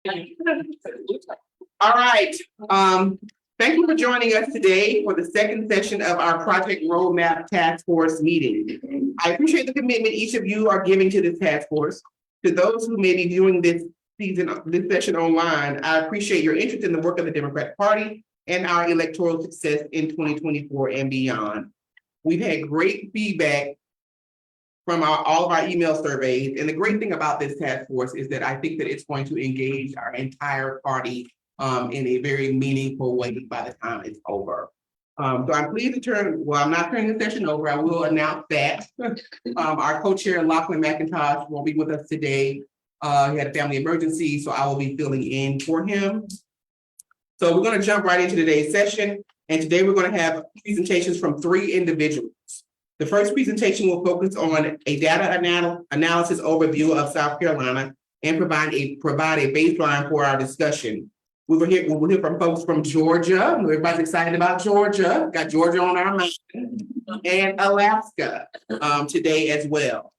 All right. Thank you for joining us today for the second session of our Project Roadmap Task Force meeting. I appreciate the commitment each of you are giving to this task force. To those who may be viewing this session online, I appreciate your interest in the work of the Democratic Party and our electoral success in 2024 and beyond. We've had great feedback from all of our email surveys. And the great thing about this task force is that I think that it's going to engage our entire party in a very meaningful way by the time it's over. So I'm pleased to I'm not turning the session over. I will announce that our co-chair, Lachlan McIntosh, won't be with us today. He had a family emergency, so I will be filling in for him. So we're going to jump right into today's session. And today we're going to have presentations from 3 individuals. The first presentation will focus on a data analysis overview of South Carolina and provide a baseline for our discussion. We will hear from folks from Georgia. Everybody's excited about Georgia. Got Georgia on our mind. And Alaska today as well.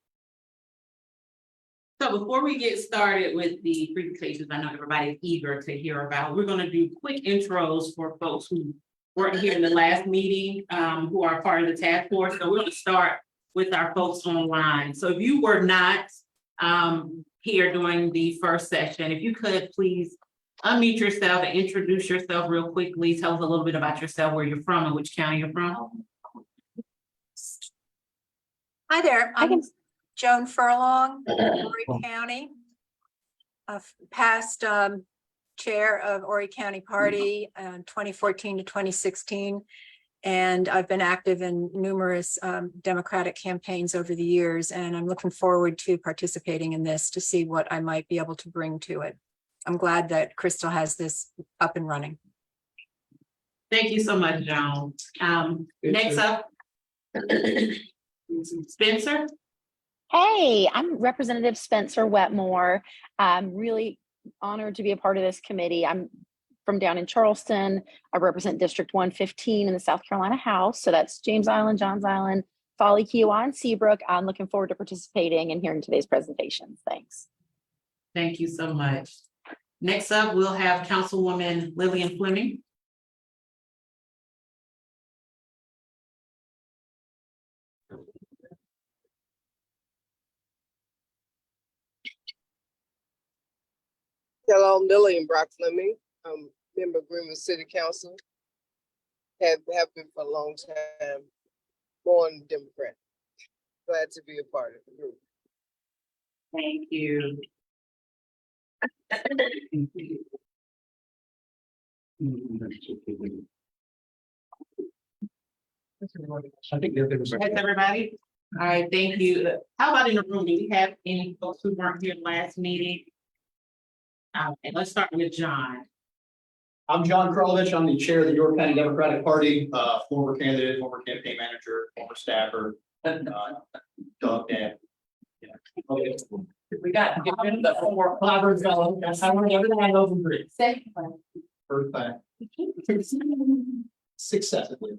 So before we get started with the presentations, I know everybody's eager to hear about. We're going to do quick intros for folks who weren't here in the last meeting, who are part of the task force. So we're going to start with our folks online. So if you were not here during the first session, if you could please unmute yourself and introduce yourself real quickly. Tell us a little bit about yourself, where you're from and which county you're from. Hi there, I'm Joan Furlong, Horry County, past chair of Horry County Party 2014 to 2016. And I've been active in numerous Democratic campaigns over the years, and I'm looking forward to participating in this to see what I might be able to bring to it. I'm glad that Crystal has this up and running. Thank you so much, Joan. Next up, Spencer. Hey, I'm Representative Spencer Wetmore. I'm really honored to be a part of this committee. I'm from down in Charleston. I represent District 115 in the South Carolina House. So that's James Island, Johns Island, Folly, Kiowa, and Seabrook. I'm looking forward to participating and hearing today's presentations. Thanks. Thank you so much. Next up, we'll have Councilwoman Lillian Fleming. Hello, I'm Lillian Brock Fleming. I'm member of Greenville City Council. Have been for a long time. Born Democrat. Glad to be a part of the group. Thank you. I think that there was Thanks, everybody. All right, thank you. How about in the room? Do we have any folks who weren't here last meeting? And let's start with John. I'm John Krolovich. I'm the chair of the York County Democratic Party, former candidate, former campaign manager, former staffer, dog dad. Yeah. Okay. We got to get rid of the 4 clobbers. That's how we're everything I know from Greece. First time. Successively.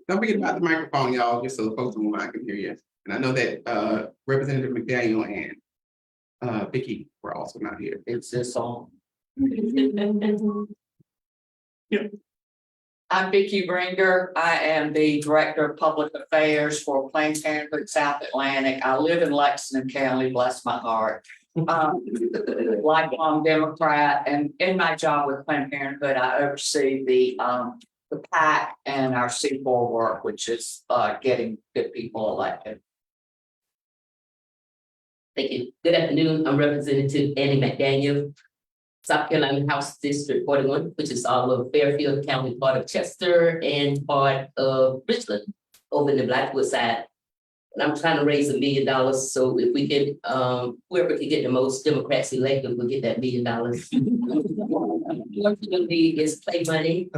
Don't forget about the microphone, y'all, just so the folks online can hear you. And I know that Representative McDaniel and Vicky were also not here. It's this song. I'm Vicki Bringer. I am the Director of Public Affairs for Planned Parenthood South Atlantic. I live in Lexington County, bless my heart. Lifelong Democrat, and in my job with Planned Parenthood, I oversee the PAC and our C4 work, which is getting good people elected. Thank you. Good afternoon. I'm Representative Annie McDaniel, South Carolina House District 41, which is all of Fairfield County, part of Chester and part of Richland over in the Blackwood side. And I'm trying to raise $1 million. So if we can, whoever can get the most Democrats elected will get that $1 million. Unfortunately, it's play money.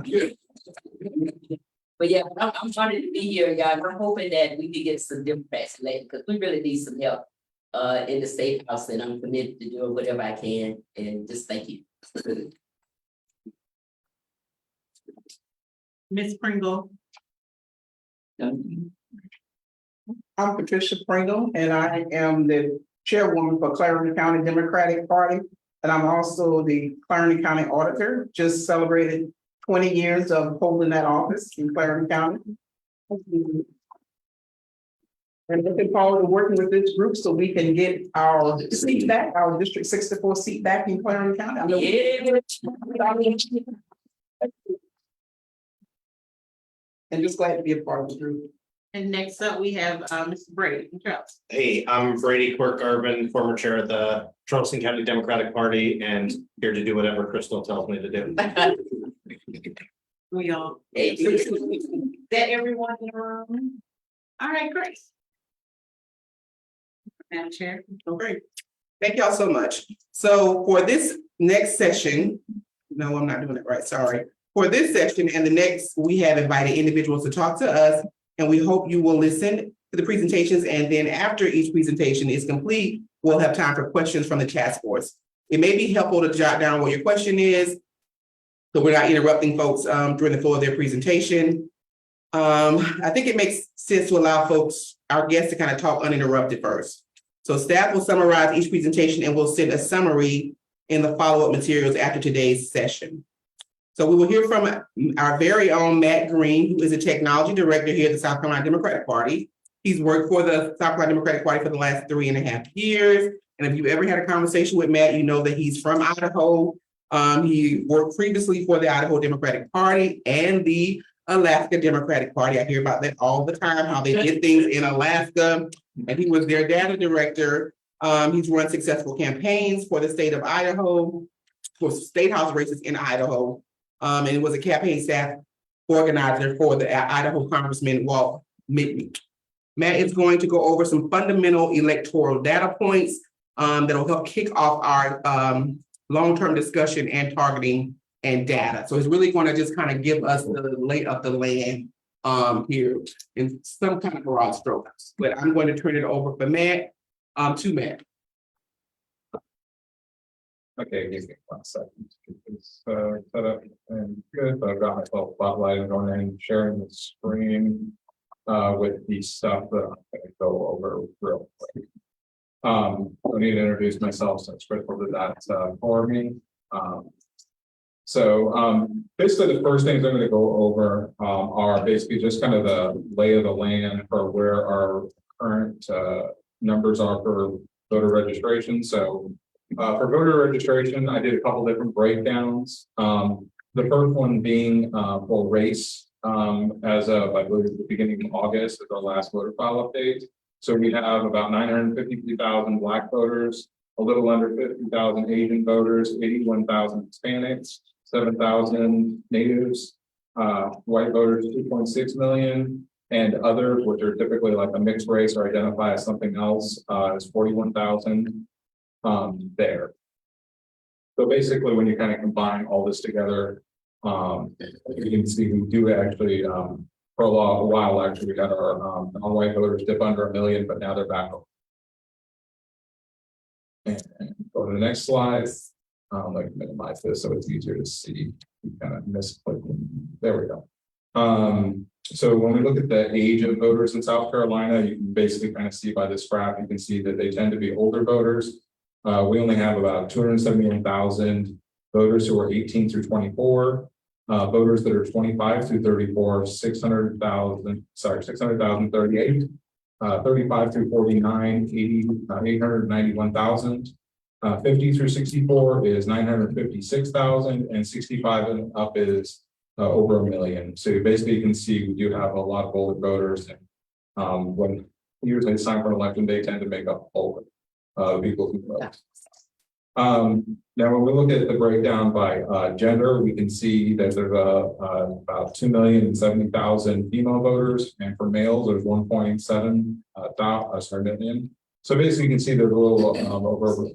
But yeah, I'm trying to be here, guys. I'm hoping that we can get some Democrats elected because we really need some help in the state house, and I'm committed to doing whatever I can. And just thank you. Ms. Pringle. I'm Patricia Pringle, and I am the chairwoman for Clarendon County Democratic Party. and I'm also the Clarendon County Auditor, just celebrated 20 years of holding that office in Clarendon County. And looking forward to working with this group so we can get our seat back, our District 64 seat back in Clarendon County. I know and just glad to be a part of the group. And next up, we have Mr. Brady. Hey, I'm Brady Quirk Garvin, former chair of the Charleston County Democratic Party, and here to do whatever Crystal tells me to do. We all. That everyone in the room? All right, Grace. Madam Chair. Okay, thank y'all so much. So for this next session, no, I'm not doing it right, sorry. For this session and the next, we have invited individuals to talk to us, and we hope you will listen to the presentations, and then after each presentation is complete, we'll have time for questions from the task force. It may be helpful to jot down what your question is, so we're not interrupting folks during the flow of their presentation. I think it makes sense to allow folks, our guests, to kind of talk uninterrupted first. So staff will summarize each presentation and we'll send a summary in the follow-up materials after today's session. So we will hear from our very own Matt Green, who is a technology director here at the South Carolina Democratic Party. He's worked for the South Carolina Democratic Party for the last 3.5 years. And if you've ever had a conversation with Matt, you know that he's from Idaho. He worked previously for the Idaho Democratic Party and the Alaska Democratic Party. I hear about that all the time, how they did things in Alaska. And he was their data director. He's run successful campaigns for the state of Idaho, for state house races in Idaho. And was a campaign staff organizer for the Idaho Congressman Walt Mitnick. Matt is going to go over some fundamental electoral data points that will help kick off our long-term discussion and targeting and data. So he's really going to just kind of give us the lay of the land here in some kind of broad strokes. But I'm going to turn it over for Matt, to Matt. Okay, give me 1 second. It's set up and good, but I've got myself spotlighted on and sharing the screen with the stuff that I'm going to go over real quick. I need to introduce myself since Crystal did that for me. Basically the first things I'm going to go over are basically just kind of the lay of the land for where our current numbers are for voter registration. So for voter registration, I did a couple different breakdowns. The first one being for race as of, I believe, the beginning of August is our last voter file update. So we have about 953,000 Black voters, a little under 50,000 Asian voters, 81,000 Hispanics, 7,000 natives, white voters, 2.6 million, and others, which are typically like a mixed race or identify as something else, is 41,000 there. So basically, when you kind of combine all this together, you can see we do actually, for a while, actually, we had our non-white voters dip under 1 million, but now they're back up. And go to the next slide. Like minimize this so it's easier to see. You kind of misclick. There we go. So when we look at the age of voters in South Carolina, you can basically kind of see by this graph, you can see that they tend to be older voters. We only have about 271,000 voters who are 18 through 24. Voters that are 25 through 34, 638. 35 through 49, 891,000. 50 through 64 is 956,000, and 65 and up is over 1 million. So basically, you can see we do have a lot of older voters, and when usually sign for an election, they tend to make up older people who vote. Now, when we look at the breakdown by gender, we can see that there's about 2,070,000 female voters, and for males, there's 1.7 million. So basically, you can see there's a little over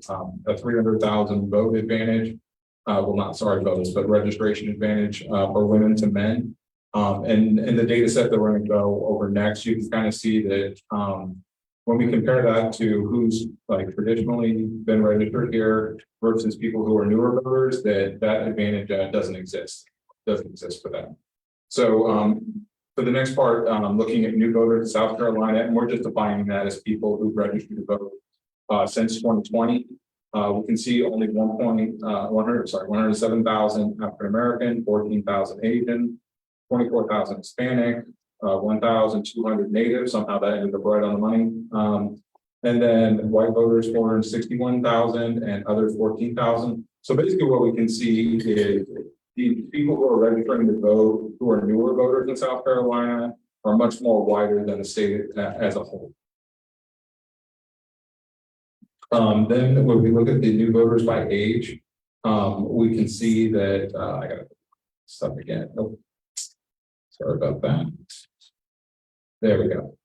a 300,000 vote advantage. Well, not sorry votes, but registration advantage for women to men. And in the data set that we're going to go over next, you can kind of see that when we compare that to who's like traditionally been registered here versus people who are newer voters, that advantage doesn't exist for them. So for the next part, looking at new voters in South Carolina, and we're just defining that as people who've registered to vote since 2020. We can see only 107,000 African American, 14,000 Asian, 24,000 Hispanic, 1,200 Native. Somehow that ended up right on the money. And then white voters 461,000 and others 14,000. So basically, what we can see is the people who are registering to vote, who are newer voters in South Carolina, are much more wider than the state as a whole. Then when we look at the new voters by age, we can see that I got to stop again. Oh, sorry about that. There we go.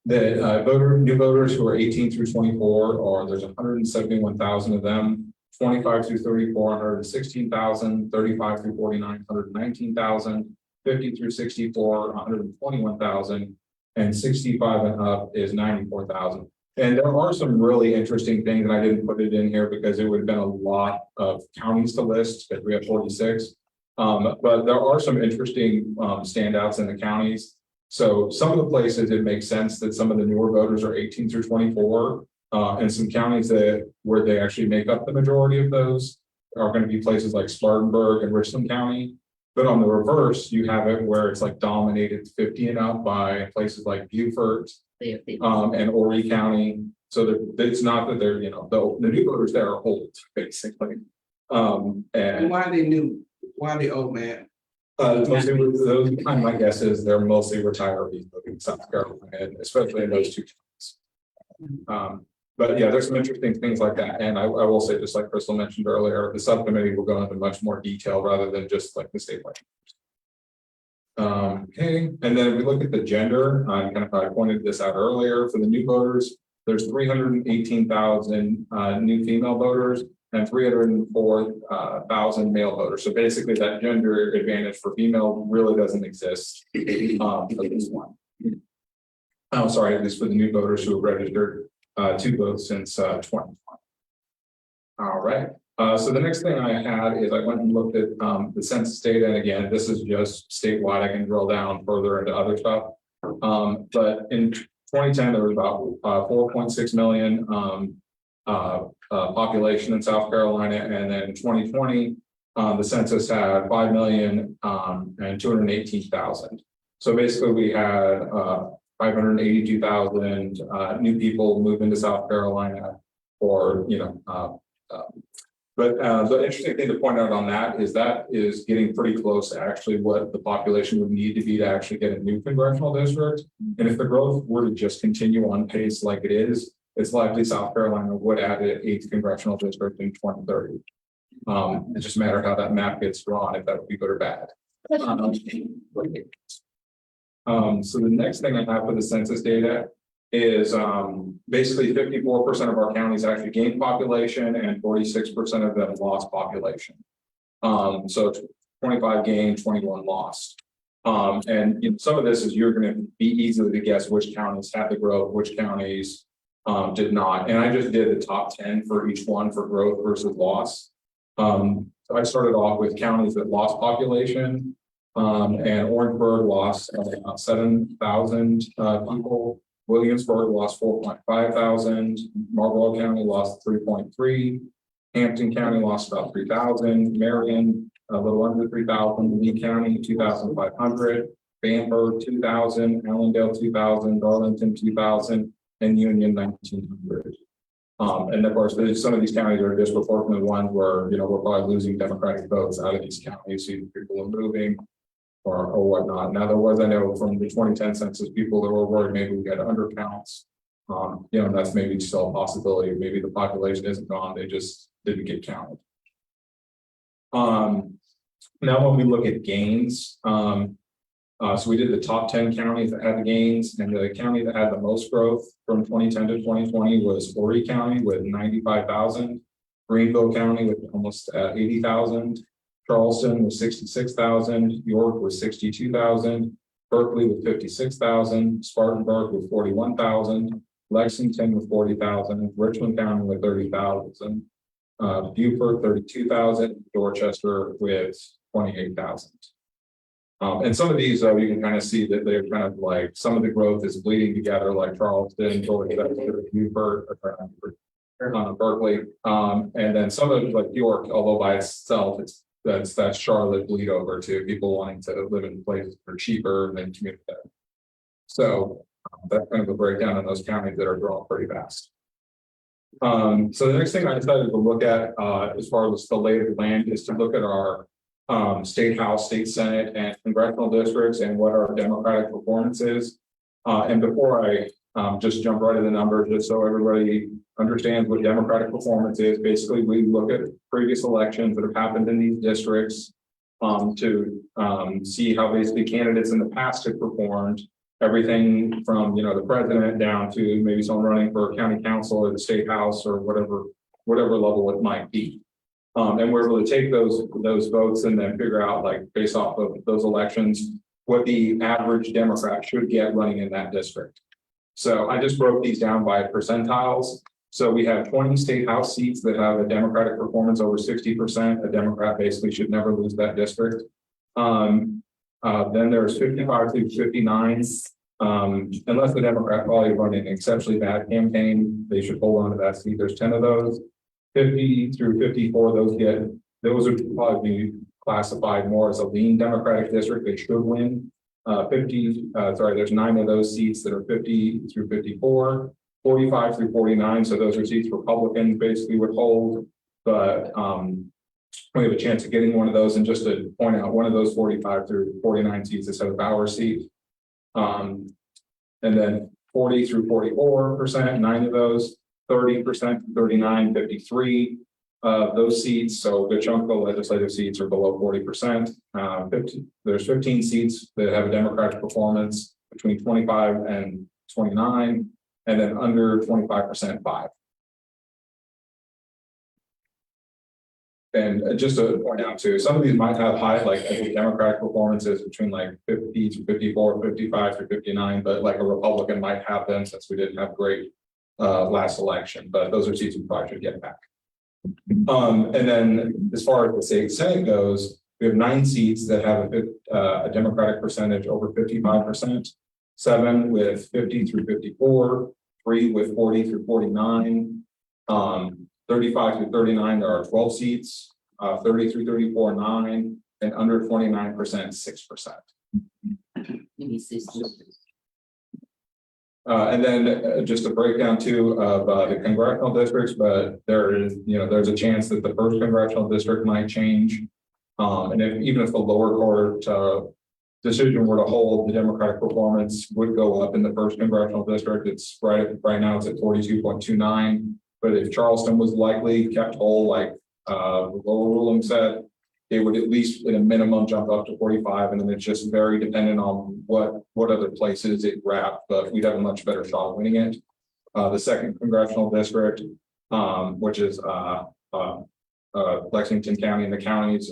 New voters who are 18 through 24, or there's 171,000 of them. 25 through 34, 116,000. 35 through 49, 119,000. 50 through 64, 121,000. And 65 and up is 94,000. And there are some really interesting things, and I didn't put it in here because it would have been a lot of counties to list, because we have 46. But there are some interesting standouts in the counties. So some of the places it makes sense that some of the newer voters are 18 through 24, and some counties where they actually make up the majority of those are going to be places like Spartanburg and Richland County. But on the reverse, you have it where it's like dominated 50 and up by places like Beaufort and Horry County. So it's not that they're, the new voters there are old, basically. And why are they new? Why are they old, man? Those my guess is they're mostly retirees living in South Carolina, especially in those two towns. But yeah, there's some interesting things like that. And I will say, just like Crystal mentioned earlier, the subcommittee will go into much more detail rather than just like the statewide. Okay, and then if we look at the gender, I pointed this out earlier. For the new voters, there's 318,000 new female voters and 304,000 male voters. So basically, that gender advantage for female really doesn't exist for this one. Oh, sorry, at least for the new voters who have registered to vote since 2020. All right. So the next thing I had is I went and looked at the census data. And again, this is just statewide. I can drill down further into other stuff. But in 2010, there was about 4.6 million population in South Carolina. And then in 2020, the census had 5,000,000 and 218,000. So basically we had 582,000 new people move into South Carolina, or but the interesting thing to point out on that is getting pretty close to actually what the population would need to be to actually get a new congressional district. And if the growth were to just continue on pace like it is, it's likely South Carolina would add an 8th congressional district in 2030. It's just a matter of how that map gets drawn, if that would be good or bad. So the next thing I have for the census data is basically 54% of our counties actually gained population and 46% of them lost population. So 25 gained, 21 lost. And some of this is you're going to be easily to guess which counties had the growth, which counties did not. And I just did the top 10 for each one for growth versus loss. So I started off with counties that lost population. And Orangeburg lost 7,000 people. Williamsburg lost 4.5 thousand. Marlborough County lost 3.3. Hampton County lost about 3,000. Marion a little under 3,000. Lee County 2,500. Bamberg 2,000. Allendale 2,000. Darlington 2,000. And Union 1,900. And of course, some of these counties are disproportionately ones where we're probably losing Democratic votes out of these counties. So people are moving. Or whatnot. Now there was, I know from the 2010 census, people that were worried maybe we had undercounts. That's maybe still a possibility. Maybe the population isn't gone; they just didn't get counted. Now, when we look at gains, so we did the top 10 counties that had the gains, and the county that had the most growth from 2010 to 2020 was Horry County with 95,000, Greenville County with almost 80,000. Charleston was 66,000, York was 62,000, Berkeley with 56,000, Spartanburg with 41,000, Lexington with 40,000, Richland County with 30,000, Beaufort 32,000, Dorchester with 28,000. And some of these, you can kind of see that they're kind of like some of the growth is bleeding together, like Charleston, Dorchester, Beaufort, Berkeley, and then some of it like York, although by itself, that's Charlotte bleed over to people wanting to live in places that are cheaper than commute there. So that's kind of a breakdown in those counties that are growing pretty fast. So the next thing I decided to look at, as far as the lay of the land, is to look at our state house, state senate, and congressional districts and what our Democratic performance is. And before I just jump right to the numbers, just so everybody understands what Democratic performance is, basically we look at previous elections that have happened in these districts to see how basically candidates in the past have performed. Everything from, the president down to maybe someone running for county council or the state house or whatever level it might be. And we're able to take those votes and then figure out, like, based off of those elections, what the average Democrat should get running in that district. So I just broke these down by percentiles. So we have 20 state house seats that have a Democratic performance over 60%. A Democrat basically should never lose that district. Then there's 55 through 59. Unless the Democrat probably running an exceptionally bad campaign, they should hold on to that seat. There's 10 of those. 50 through 54, those would probably be classified more as a lean Democratic district. They should win. There's 9 of those seats that are 50 through 54, 45 through 49. So those are seats Republicans basically would hold, but we have a chance of getting one of those. And just to point out, one of those 45 through 49 seats is a Bauer seat. And then 40 through 44%, 9 of those, 30%, 39, 53 those seats. So a good chunk of the legislative seats are below 40%. There's 15 seats that have a Democratic performance between 25 and 29, and then under 25%, 5. And just to point out too, some of these might have high, like I think Democratic performances between like 50 to 54, 55 to 59, but like a Republican might have them since we didn't have great last election, but those are seats we probably should get back. And then as far as the state senate goes, we have 9 seats that have a Democratic percentage over 55%, 7 with 50 through 54, 3 with 40 through 49, 35 through 39, there are 12 seats, 30 through 34, 9, and under 29%, 6%. And then just a breakdown too of the congressional districts, but there's a chance that the first congressional district might change. And even if the lower court decision were to hold, the Democratic performance would go up in the first congressional district. It's right now it's at 42.29. But if Charleston was likely kept whole, like the lower ruling said, it would at least, at a minimum, jump up to 45, and then it's just very dependent on what other places it wrapped. But we'd have a much better shot of winning it. The second congressional district, which is Lexington County and the counties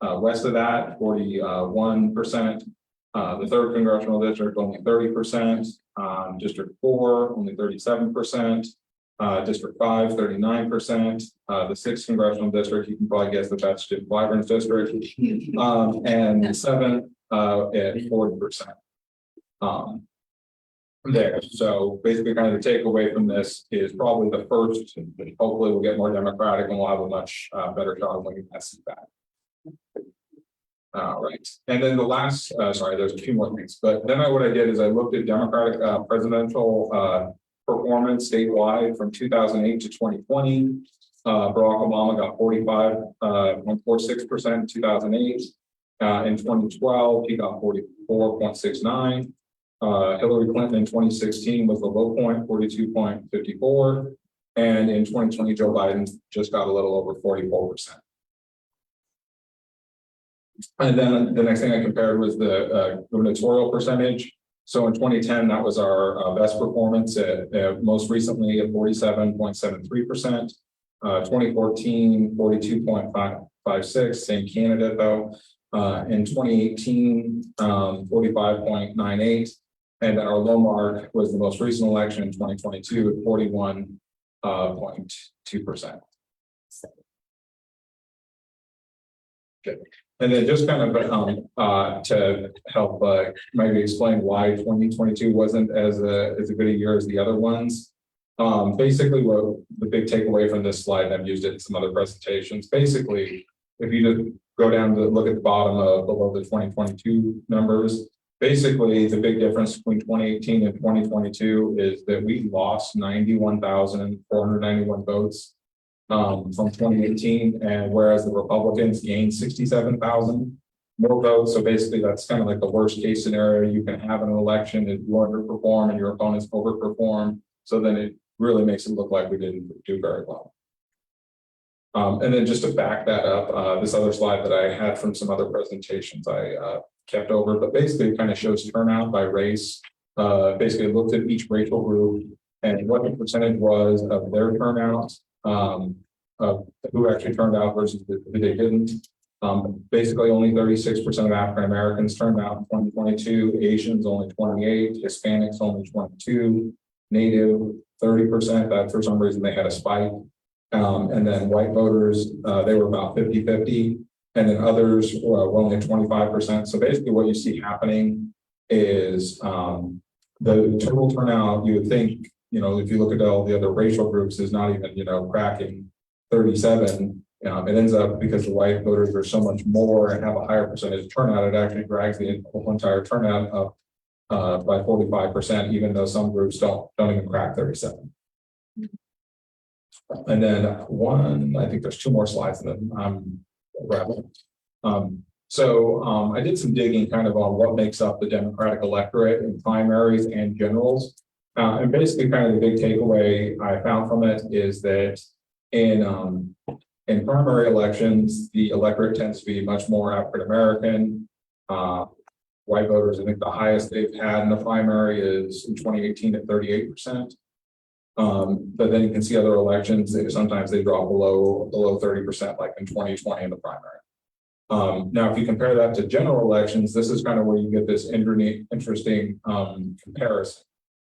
west of that, 41%. The third congressional district, only 30%. District 4, only 37%. District 5, 39%. The 6th congressional district, you can probably guess that that's Jim Clyburn's district. And the 7th at 40%. There. So basically, kind of the takeaway from this is probably the first. Hopefully, we'll get more Democratic and we'll have a much better shot of winning that seat back. All right. And then the last, sorry, there's a few more things, but then what I did is I looked at Democratic presidential performance statewide from 2008 to 2020. Barack Obama got 45.46% in 2008. In 2012, he got 44.69. Hillary Clinton in 2016 was the low point, 42.54. And in 2020, Joe Biden just got a little over 44%. And then the next thing I compared was the gubernatorial percentage. So in 2010, that was our best performance, most recently at 47.73%. 2014, 42.56, same candidate though. In 2018, 45.98. And our low mark was the most recent election in 2022 at 41.2%. Okay. And then just kind of to help maybe explain why 2022 wasn't as good a year as the other ones. Basically, what the big takeaway from this slide, and I've used it in some other presentations, basically, if you just go down to look at the bottom of below the 2022 numbers, basically the big difference between 2018 and 2022 is that we lost 91,491 votes from 2018, and whereas the Republicans gained 67,000 more votes. So basically, that's kind of like the worst case scenario you can have in an election if you underperform and your opponents overperform. So then it really makes it look like we didn't do very well. And then just to back that up, this other slide that I had from some other presentations I kept over, but basically it kind of shows turnout by race. Basically looked at each racial group and what the percentage was of their turnout, of who actually turned out versus who they didn't. Basically only 36% of African Americans turned out in 2022, Asians only 28, Hispanics only 22, Native 30%, that for some reason they had a spike. And then white voters, they were about 50-50, and then others were only 25%. So basically what you see happening is the total turnout, you would think, you know, if you look at all the other racial groups, is not even, you know, cracking 37. It ends up because the white voters are so much more and have a higher percentage turnout, it actually drags the whole entire turnout up by 45%, even though some groups don't even crack 37. And then I think there's two more slides, and then I'm wrapping. I did some digging kind of on what makes up the Democratic electorate in primaries and generals. And basically kind of the big takeaway I found from it is that in primary elections, the electorate tends to be much more African-American. White voters, I think the highest they've had in the primary is in 2018 at 38%. But then you can see other elections, sometimes they drop below 30%, like in 2020 in the primary. Now, if you compare that to general elections, this is kind of where you get this interesting comparison.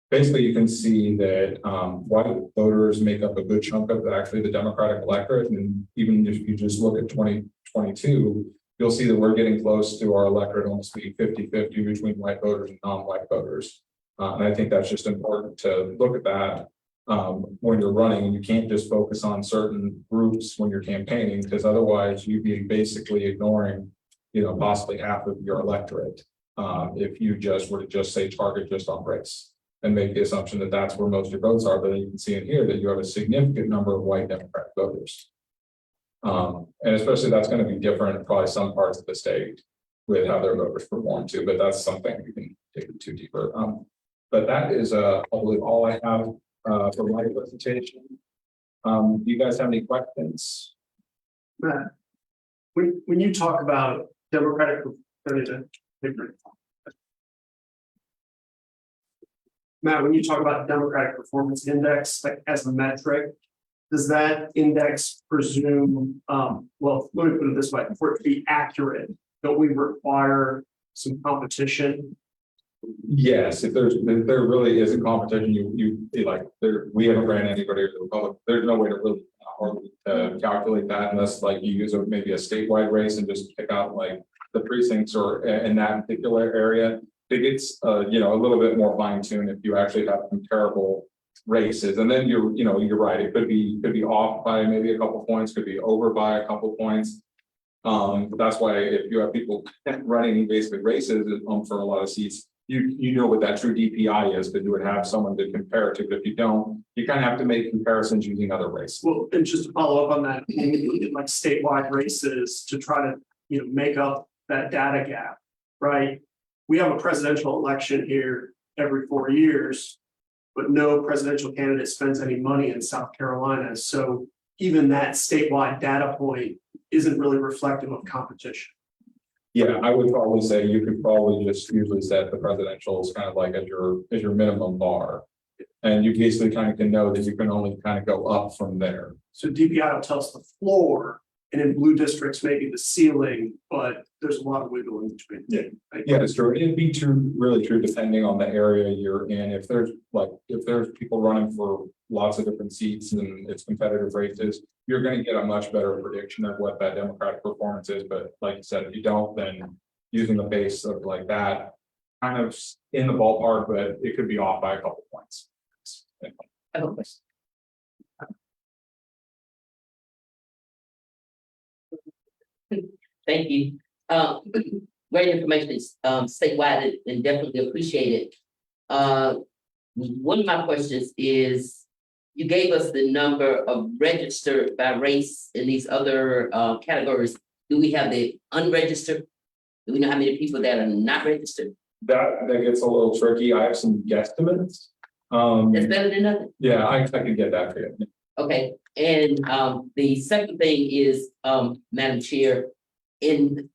Basically, you can see that white voters make up a good chunk of actually the Democratic electorate. And even if you just look at 2022, you'll see that we're getting close to our electorate almost being 50-50 between white voters and non-white voters. And I think that's just important to look at that when you're running, and you can't just focus on certain groups when you're campaigning, because otherwise you'd be basically ignoring, you know, possibly half of your electorate if you just were to just say target just on race and make the assumption that that's where most of your votes are. But you can see in here that you have a significant number of white Democratic voters. And especially that's going to be different in probably some parts of the state with how their voters perform too, but that's something we can take into deeper. But that is probably all I have for my presentation. Do you guys have any questions? Matt, when you talk about Democratic, Matt, when you talk about Democratic Performance Index, like as a metric, does that index presume, well, let me put it this way, for it to be accurate, don't we require some competition? Yes, if there really isn't competition, you like we haven't ran anybody to the public. There's no way to really calculate that unless like you use maybe a statewide race and just pick out like the precincts or in that particular area. It gets you know, a little bit more fine-tuned if you actually have comparable races, and then you're right. It could be off by maybe a couple points, could be over by a couple points. But that's why if you have people running basically races for a lot of seats, you know what that true DPI is, but you would have someone to compare it to. But if you don't, you kind of have to make comparisons using other races. Well, and just to follow up on that, when we look at like statewide races to try to make up that data gap, right? We have a presidential election here every 4 years, but no presidential candidate spends any money in South Carolina. So even that statewide data point isn't really reflective of competition. Yeah, I would probably say you could probably just usually set the presidentials kind of like as your minimum bar. And you basically kind of can know that you can only kind of go up from there. So DPI will tell us the floor, and in blue districts, maybe the ceiling, but there's a lot of wiggle in between. Yeah, yeah, it's true. It'd be really true depending on the area you're in. If there's people running for lots of different seats and it's competitive races, you're going to get a much better prediction of what that Democratic performance is. But like you said, if you don't, then using the base of like that, kind of in the ballpark, but it could be off by a couple points. I have a question. Thank you. Great information, statewide and definitely appreciated. One of my questions is, you gave us the number of registered by race in these other categories. Do we have the unregistered? Do we know how many people that are not registered? That gets a little tricky. I have some guesstimates. That's better than nothing. Yeah, I can get that for you. Okay, and the second thing is, Madam Chair, in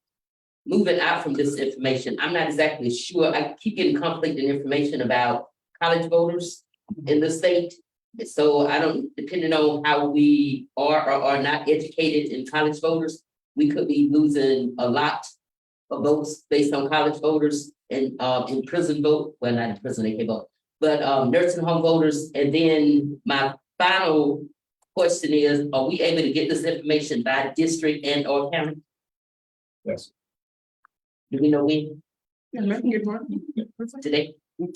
moving out from this information, I'm not exactly sure. I keep getting conflicting information about college voters in the state. So I don't, depending on how we are or are not educated in college voters, we could be losing a lot of votes based on college voters and in prison vote, well, not in prison, they can vote, but nursing home voters. And then my final question is, are we able to get this information by district and or county? Yes. Do we know when? Yeah, let me get one. Today? Not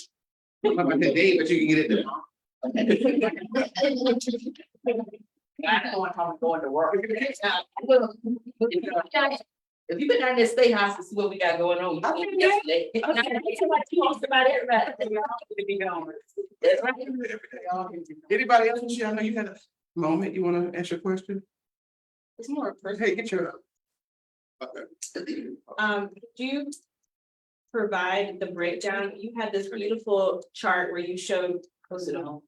about today, but you can get it tomorrow. I don't want to go into work. If you've been down in the state house to see what we got going on. You came yesterday. That's right. Anybody else? Michelle, I know you had a moment. You want to ask your question? It's more. Hey, get your. Do you provide the breakdown? You had this beautiful chart where you showed, post it on.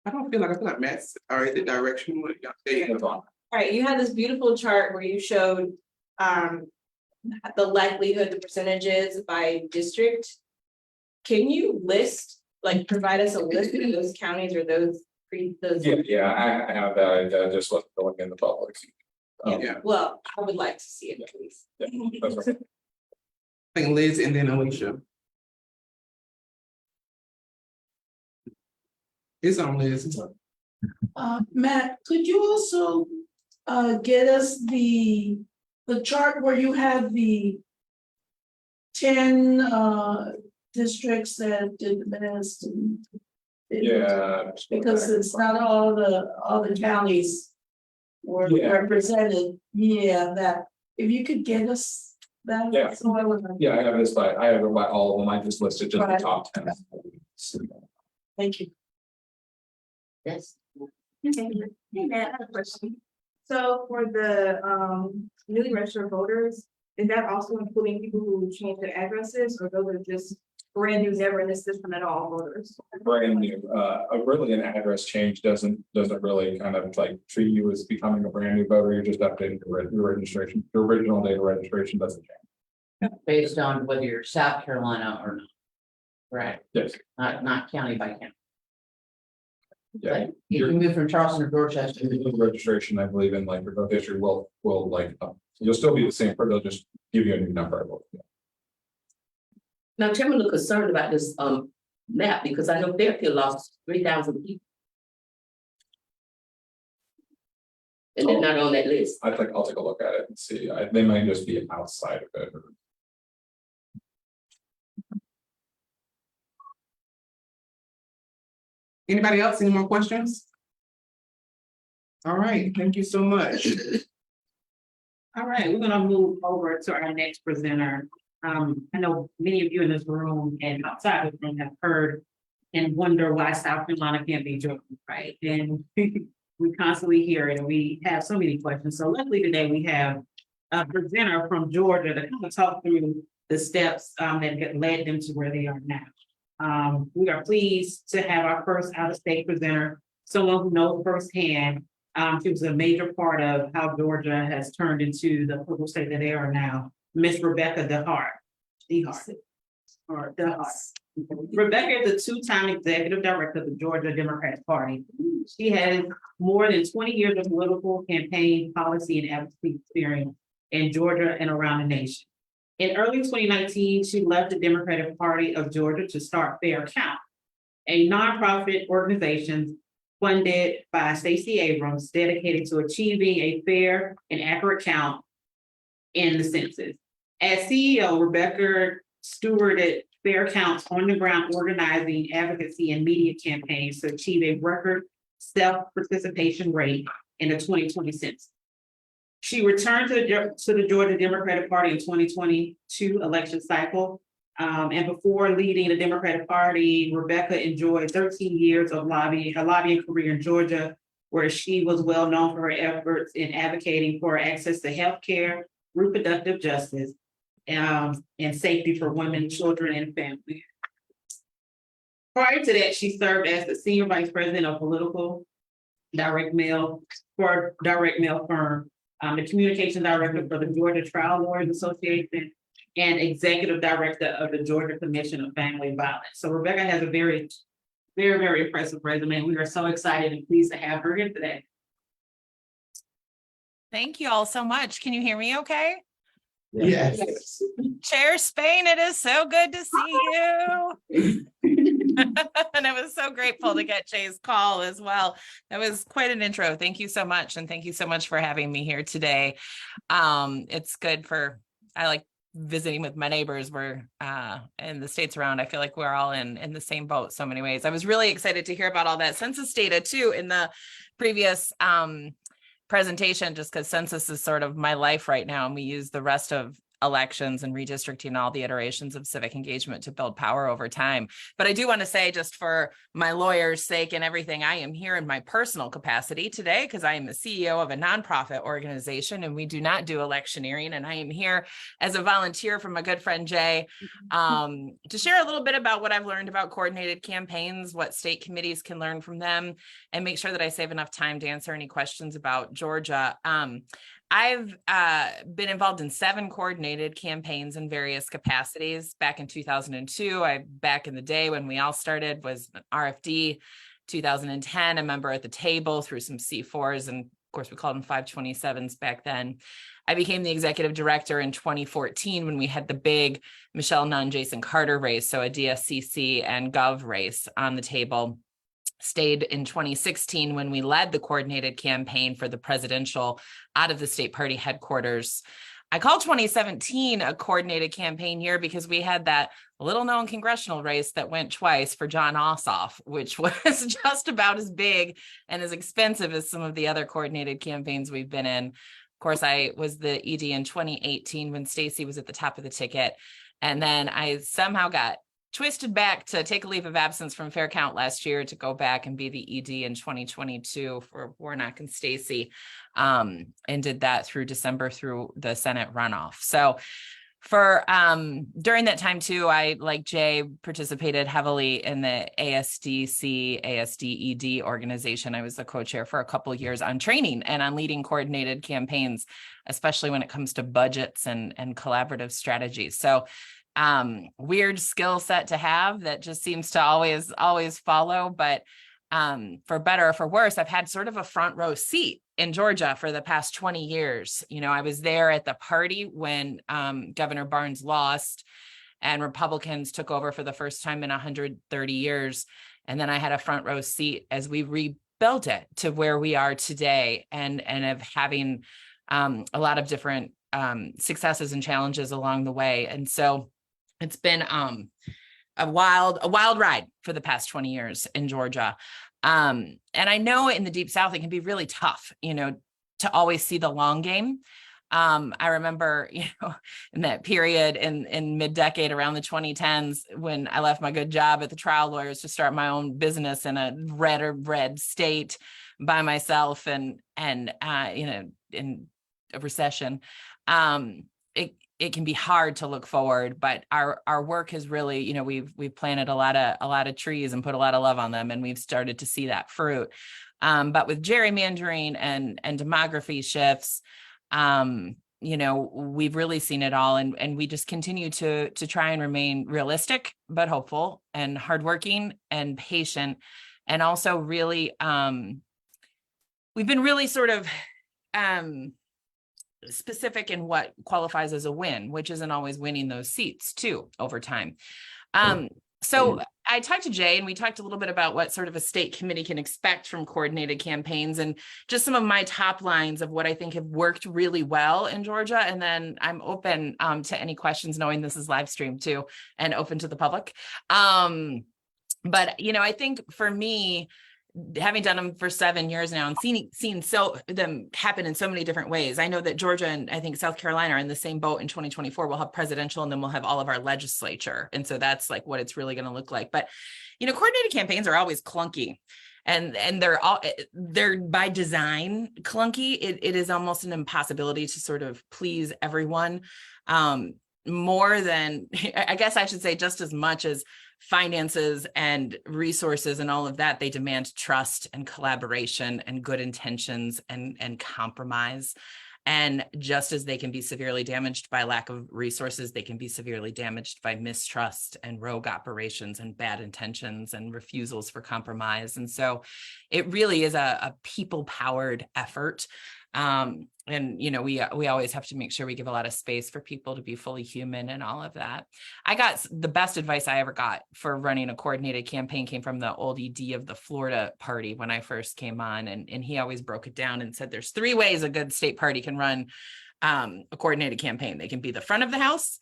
I feel like Matt's already the direction. What y'all say? All right, you had this beautiful chart where you showed the likelihood, the percentages by district. Can you list, like, provide us a list of those counties or those those? Yeah, I have that. I just wasn't going in the public. Yeah. Well, I would like to see it, please. That's right. I think Liz and then Alicia. It's on Liz. It's on. Matt, could you also get us the chart where you have the 10 districts that did the best? And Yeah. because it's not all the counties were Yeah. represented. Yeah, that if you could get us that. Yeah. So I would. Yeah, I have this by, I have it by all of them. I just listed just the Right. top 10. Thank you. Yes. Hey, Matt, I have a question. So for the newly registered voters, is that also including people who changed their addresses, or those are just brand new, never in the system at all voters? Brand new, really an address change doesn't really kind of like treat you as becoming a brand new voter. You're just updating your registration. Your original date of registration doesn't change. Based on whether you're South Carolina or not. Right, Yes. not county by county. Yeah. Like, if you move from Charleston to Dorchester. Your registration, I believe in like your vote history will like, you'll still be the same, but they'll just give you a new number. Now, Chairman, I'm concerned about this map because I know Fairfield lost 3,000 people. And they're not on that list. I'll take a look at it and see. They might just be outside of it. Anybody else? Any more questions? All right, thank you so much. All right, we're gonna move over to our next presenter. I know many of you in this room and outside of the room have heard and wonder why South Carolina can't be Georgia, right? And we constantly hear it and we have so many questions. So luckily today we have a presenter from Georgia to kind of talk through the steps that led them to where they are now. We are pleased to have our first out-of-state presenter, someone who knows firsthand. She was a major part of how Georgia has turned into the purple state that they are now, Miss Rebecca DeHart. Rebecca is the two-time executive director of the Georgia Democratic Party. She has more than 20 years of political campaign, policy, and advocacy experience in Georgia and around the nation. In early 2019, she left the Democratic Party of Georgia to start Fair Count, a nonprofit organization funded by Stacey Abrams dedicated to achieving a fair and accurate count in the census. As CEO, Rebecca stewarded Fair Count's on-the-ground organizing, advocacy, and media campaigns to achieve a record self-participation rate in the 2020 census. She returned to the Georgia Democratic Party in 2022 election cycle. And before leading the Democratic Party, Rebecca enjoyed 13 years of a lobbying career in Georgia, where she was well known for her efforts in advocating for access to health care, reproductive justice, and safety for women, children, and families. Prior to that, she served as the Senior Vice President of Political Direct Mail for Direct Mail firm, the Communication Director for the Georgia Trial Lawyers Association, and Executive Director of the Georgia Commission of Family Violence. So Rebecca has a very, very, very impressive resume. We are so excited and pleased to have her here today. Thank you all so much. Can you hear me okay? Yes. Chair Spain, it is so good to see you. And I was so grateful to get Jay's call as well. That was quite an intro. Thank you so much. And thank you so much for having me here today. It's good I like visiting with my neighbors. We're in the states around. I feel like we're all in the same boat so many ways. I was really excited to hear about all that census data too in the previous presentation, just because census is sort of my life right now, and we use the rest of elections and redistricting, all the iterations of civic engagement to build power over time. But I do want to say, just for my lawyer's sake and everything, I am here in my personal capacity today because I am the CEO of a nonprofit organization and we do not do electioneering. And I am here as a volunteer from my good friend Jay to share a little bit about what I've learned about coordinated campaigns, what state committees can learn from them, and make sure that I save enough time to answer any questions about Georgia. I've been involved in 7 coordinated campaigns in various capacities. Back in 2002, back in the day when we all started, was an RFD. 2010, a member at the table through some C4s, and of course we called them 527s back then. I became the executive director in 2014 when we had the big Michelle Nunn, Jason Carter race, so a DSCC and Gov race on the table. Stayed in 2016 when we led the coordinated campaign for the presidential out of the state party headquarters. I call 2017 a coordinated campaign year because we had that little known congressional race that went twice for John Ossoff, which was just about as big and as expensive as some of the other coordinated campaigns we've been in. Of course, I was the ED in 2018 when Stacey was at the top of the ticket. And then I somehow got twisted back to take a leave of absence from Fair Count last year to go back and be the ED in 2022 for Warnock and Stacey, and did that through December through the Senate runoff. So for during that time too, I, like Jay, participated heavily in the ASDC, ASDED organization. I was the co-chair for a couple of years on training and on leading coordinated campaigns, especially when it comes to budgets and collaborative strategies. So weird skill set to have that just seems to always follow. But for better or for worse, I've had sort of a front row seat in Georgia for the past 20 years. You know, I was there at the party when Governor Barnes lost and Republicans took over for the first time in 130 years. And then I had a front row seat as we rebuilt it to where we are today, and of having a lot of different successes and challenges along the way. And so it's been a wild ride for the past 20 years in Georgia. And I know in the Deep South, it can be really tough, you know, to always see the long game. I remember, you know, in that period in mid-decade around the 2010s, when I left my good job at the Trial Lawyers to start my own business in a red state by myself, and you know, in a recession, it can be hard to look forward, but our work has really, you know, we've planted a lot of trees and put a lot of love on them, and we've started to see that fruit. But with gerrymandering and demography shifts, you know, we've really seen it all, and we just continue to try and remain realistic but hopeful and hardworking and patient, and also really we've been really sort of specific in what qualifies as a win, which isn't always winning those seats too over time. So I talked to Jay, and we talked a little bit about what sort of a state committee can expect from coordinated campaigns, and just some of my top lines of what I think have worked really well in Georgia. And then I'm open to any questions, knowing this is live streamed too and open to the public. But, you know, I think for me, having done them for 7 years now and seen so them happen in so many different ways. I know that Georgia and I think South Carolina are in the same boat in 2024. We'll have presidential and then we'll have all of our legislature. And so that's like what it's really going to look like. But, coordinated campaigns are always clunky. And they're by design clunky. It is almost an impossibility to sort of please everyone. More than, I guess I should say, just as much as finances and resources and all of that, they demand trust and collaboration and good intentions and compromise. And just as they can be severely damaged by lack of resources, they can be severely damaged by mistrust and rogue operations and bad intentions and refusals for compromise. And so it really is a people-powered effort. And we always have to make sure we give a lot of space for people to be fully human and all of that. I got the best advice I ever got for running a coordinated campaign came from the old ED of the Florida party when I first came on. And he always broke it down and said, there's 3 ways a good state party can run a coordinated campaign. They can be the front of the house,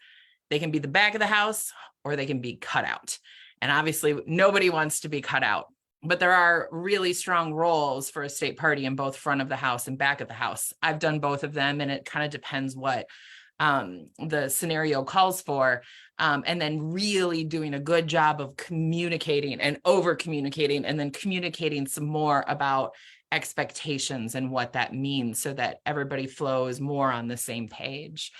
they can be the back of the house, or they can be cut out. And obviously nobody wants to be cut out. But there are really strong roles for a state party in both front of the house and back of the house. I've done both of them, and it kind of depends what the scenario calls for. And then really doing a good job of communicating and over communicating, and then communicating some more about expectations and what that means so that everybody flows more on the same page.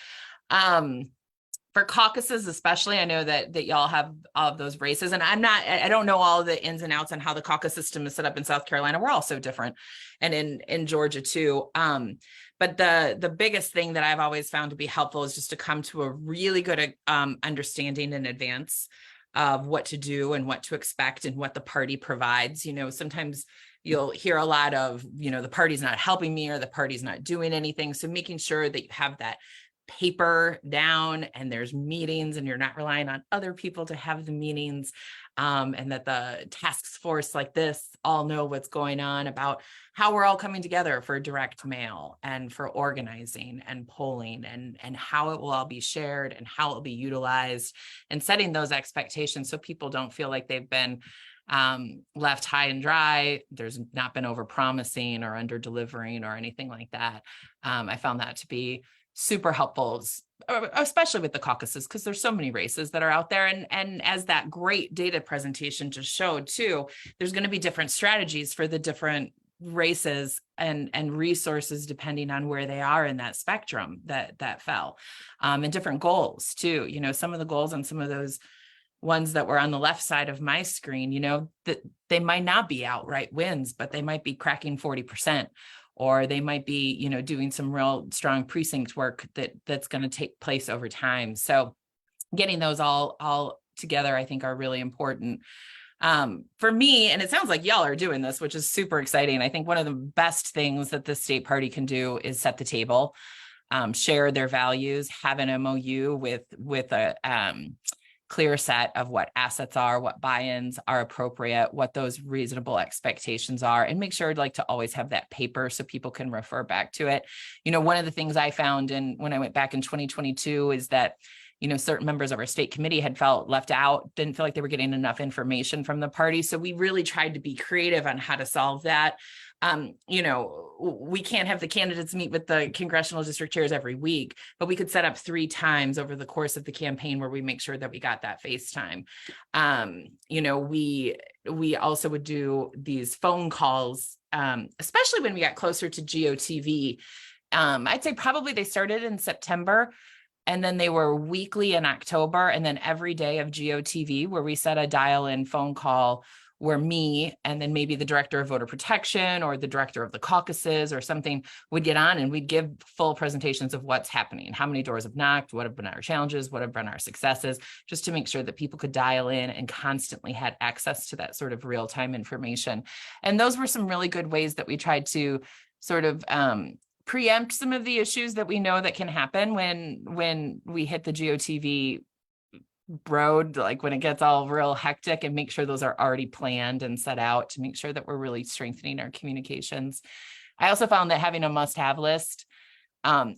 For caucuses, especially, I know that y'all have all of those races, and I don't know all the ins and outs on how the caucus system is set up in South Carolina. We're all so different, and in Georgia too. But the biggest thing that I've always found to be helpful is just to come to a really good understanding in advance of what to do and what to expect and what the party provides. Sometimes you'll hear a lot of, the party's not helping me or the party's not doing anything. So making sure that you have that paper down and there's meetings and you're not relying on other people to have the meetings, and that the task force like this all know what's going on about how we're all coming together for direct mail and for organizing and polling and how it will all be shared and how it will be utilized, and setting those expectations so people don't feel like they've been left high and dry. There's not been over promising or under delivering or anything like that. I found that to be super helpful, especially with the caucuses, because there's so many races that are out there. And as that great data presentation just showed too, there's going to be different strategies for the different races and resources depending on where they are in that spectrum that fell, and different goals too. Some of the goals on some of those ones that were on the left side of my screen, that they might not be outright wins, but they might be cracking 40%. Or they might be, doing some real strong precinct work that's going to take place over time. So getting those all together, I think, are really important. For me, and it sounds like y'all are doing this, which is super exciting. I think one of the best things that the state party can do is set the table, share their values, have an MOU with a clear set of what assets are, what buy-ins are appropriate, what those reasonable expectations are, and make sure to always have that paper so people can refer back to it. One of the things I found when I went back in 2022 is that certain members of our state committee had felt left out, didn't feel like they were getting enough information from the party. So we really tried to be creative on how to solve that. We can't have the candidates meet with the congressional district chairs every week, but we could set up 3 times over the course of the campaign where we make sure that we got that FaceTime. We also would do these phone calls, especially when we got closer to GOTV. I'd say probably they started in September, and then they were weekly in October, and then every day of GOTV, where we set a dial-in phone call where me and then maybe the director of voter protection or the director of the caucuses or something would get on, and we'd give full presentations of what's happening, how many doors have knocked, what have been our challenges, what have been our successes, just to make sure that people could dial in and constantly had access to that sort of real-time information. And those were some really good ways that we tried to sort of preempt some of the issues that we know that can happen when we hit the GOTV road, like when it gets all real hectic, and make sure those are already planned and set out to make sure that we're really strengthening our communications. I also found that having a must-have list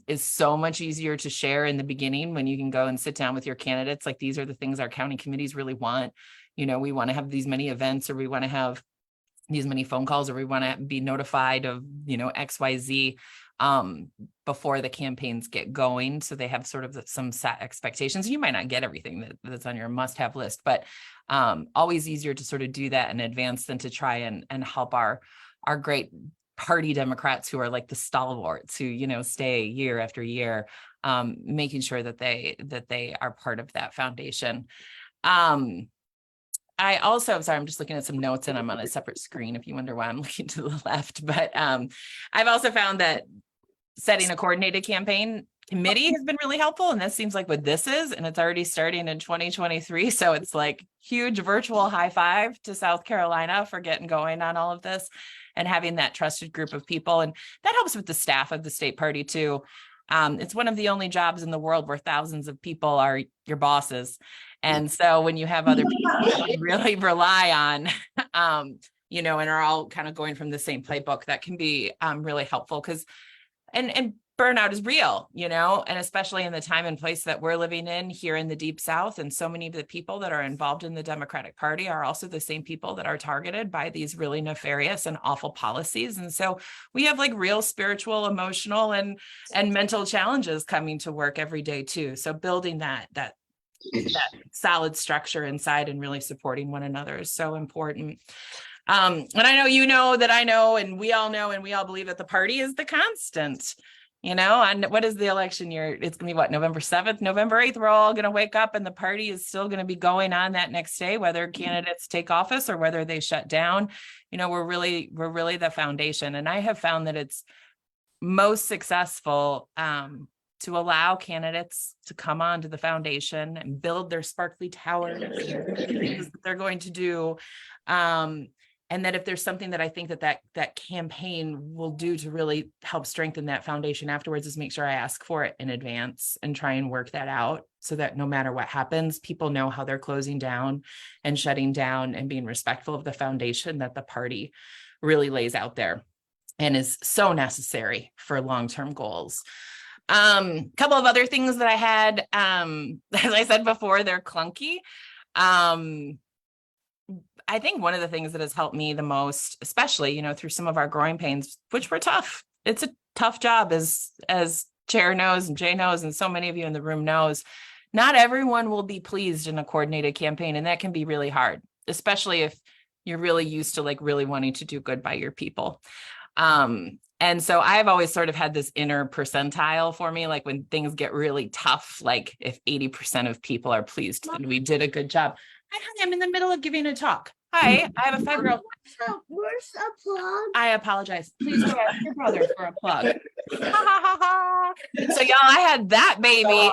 is so much easier to share in the beginning when you can go and sit down with your candidates. Like, these are the things our county committees really want. We want to have these many events, or we want to have these many phone calls, or we want to be notified of, XYZ before the campaigns get going. So they have sort of some set expectations. You might not get everything that's on your must-have list, but always easier to sort of do that in advance than to try and help our great party Democrats who are like the stalwarts who, stay year after year, making sure that they are part of that foundation. I also, I'm sorry, I'm just looking at some notes and I'm on a separate screen if you wonder why I'm looking to the left, but I've also found that setting a coordinated campaign committee has been really helpful. And that seems like what this is, and it's already starting in 2023. So it's like huge virtual high five to South Carolina for getting going on all of this and having that trusted group of people. And that helps with the staff of the state party too. It's one of the only jobs in the world where thousands of people are your bosses. And so when you have other people you really rely on, and are all kind of going from the same playbook, that can be really helpful because and burnout is real, and especially in the time and place that we're living in here in the Deep South. And so many of the people that are involved in the Democratic Party are also the same people that are targeted by these really nefarious and awful policies. And so we have like real spiritual, emotional, and mental challenges coming to work every day too. So building that solid structure inside and really supporting one another is so important. And I know that I know, and we all know, and we all believe that the party is the constant, and what is the election year? It's gonna be what, November 7th, November 8th, we're all gonna wake up and the party is still gonna be going on that next day, whether candidates take office or whether they shut down. We're really the foundation. And I have found that it's most successful to allow candidates to come onto the foundation and build their sparkly towers, things that they're going to do. And that if there's something that I think that campaign will do to really help strengthen that foundation afterwards, is make sure I ask for it in advance and try and work that out so that no matter what happens, people know how they're closing down and shutting down and being respectful of the foundation that the party really lays out there and is so necessary for long-term goals. Couple of other things that I had, as I said before, they're clunky. I think one of the things that has helped me the most, especially, through some of our growing pains, which were tough. It's a tough job, as Chair knows and Jay knows, and so many of you in the room knows. Not everyone will be pleased in a coordinated campaign, and that can be really hard, especially if you're really used to like really wanting to do good by your people. And so I've always sort of had this inner percentile for me, like when things get really tough, like if 80% of people are pleased, then we did a good job. I'm in the middle of giving a talk. Hi, I have a 5-year-old. Where's a plug? I apologize. Please go ask your brother for a plug. So y'all, I had that baby.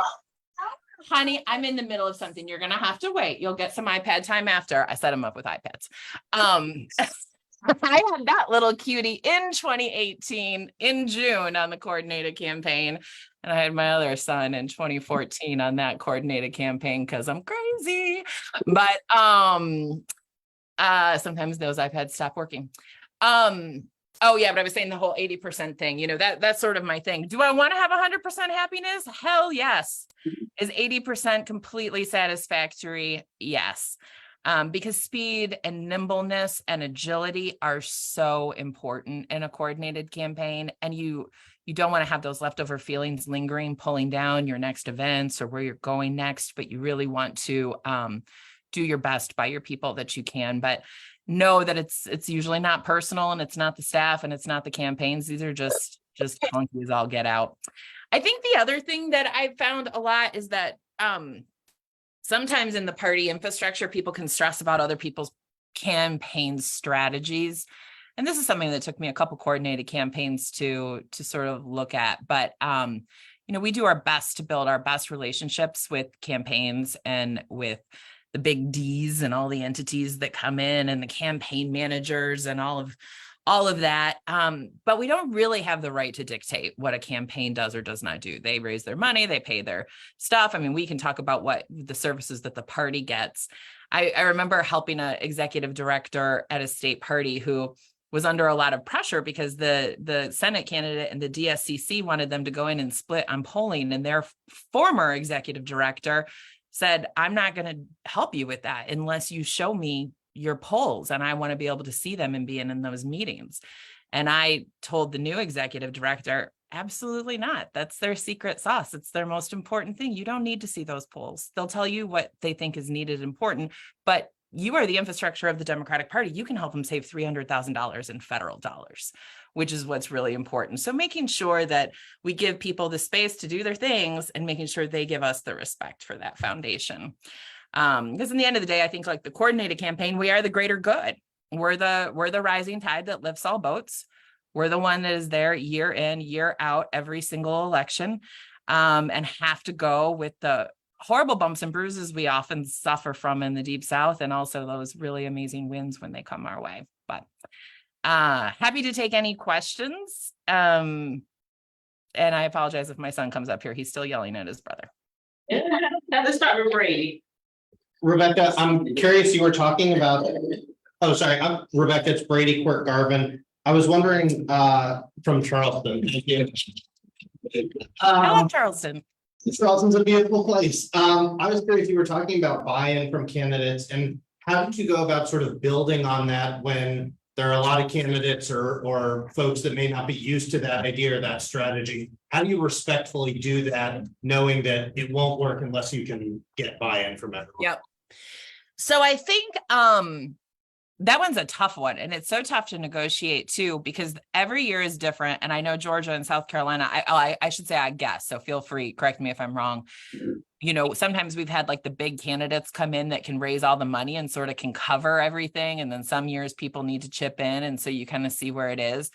Honey, I'm in the middle of something. You're gonna have to wait. You'll get some iPad time after. I set them up with iPads. I had that little cutie in 2018 in June on the coordinated campaign. And I had my other son in 2014 on that coordinated campaign because I'm crazy. But sometimes those iPads stop working. Oh yeah, but I was saying the whole 80% thing, that's sort of my thing. Do I want to have 100% happiness? Hell yes. Is 80% completely satisfactory? Yes. Because speed and nimbleness and agility are so important in a coordinated campaign. And you don't want to have those leftover feelings lingering, pulling down your next events or where you're going next, but you really want to do your best by your people that you can. But know that it's usually not personal, and it's not the staff, and it's not the campaigns. These are just clunky as all get out. I think the other thing that I found a lot is that sometimes in the party infrastructure, people can stress about other people's campaign strategies. And this is something that took me a couple coordinated campaigns to sort of look at. But, we do our best to build our best relationships with campaigns and with the big D's and all the entities that come in and the campaign managers and all of that. But we don't really have the right to dictate what a campaign does or does not do. They raise their money, they pay their stuff. I mean, we can talk about what the services that the party gets. I remember helping an executive director at a state party who was under a lot of pressure because the Senate candidate and the DSCC wanted them to go in and split on polling. And their former executive director said, I'm not going to help you with that unless you show me your polls, and I want to be able to see them and be in those meetings. And I told the new executive director, absolutely not. That's their secret sauce. It's their most important thing. You don't need to see those polls. They'll tell you what they think is needed and important, but you are the infrastructure of the Democratic Party. You can help them save $300,000 in federal dollars, which is what's really important. So making sure that we give people the space to do their things and making sure they give us the respect for that foundation. Because in the end of the day, I think like the coordinated campaign, we are the greater good. We're the rising tide that lifts all boats. We're the one that is there year in, year out, every single election, and have to go with the horrible bumps and bruises we often suffer from in the Deep South, and also those really amazing wins when they come our way. But happy to take any questions. And I apologize if my son comes up here. He's still yelling at his brother. Let's start with Brady. Rebecca, I'm curious, you were talking about, oh, sorry, Rebecca, it's Brady Quirk Garvin. I was wondering, from Charleston. Thank you. I love Charleston. Charleston's a beautiful place. I was curious, you were talking about buy-in from candidates, and how did you go about sort of building on that when there are a lot of candidates or folks that may not be used to that idea or that strategy? How do you respectfully do that, knowing that it won't work unless you can get buy-in from everyone? Yep. So I think that one's a tough one, and it's so tough to negotiate too, because every year is different. And I know Georgia and South Carolina, I should say, I guess, so feel free, correct me if I'm wrong. You know, sometimes we've had like the big candidates come in that can raise all the money and sort of can cover everything. And then some years people need to chip in. And so you kind of see where it is.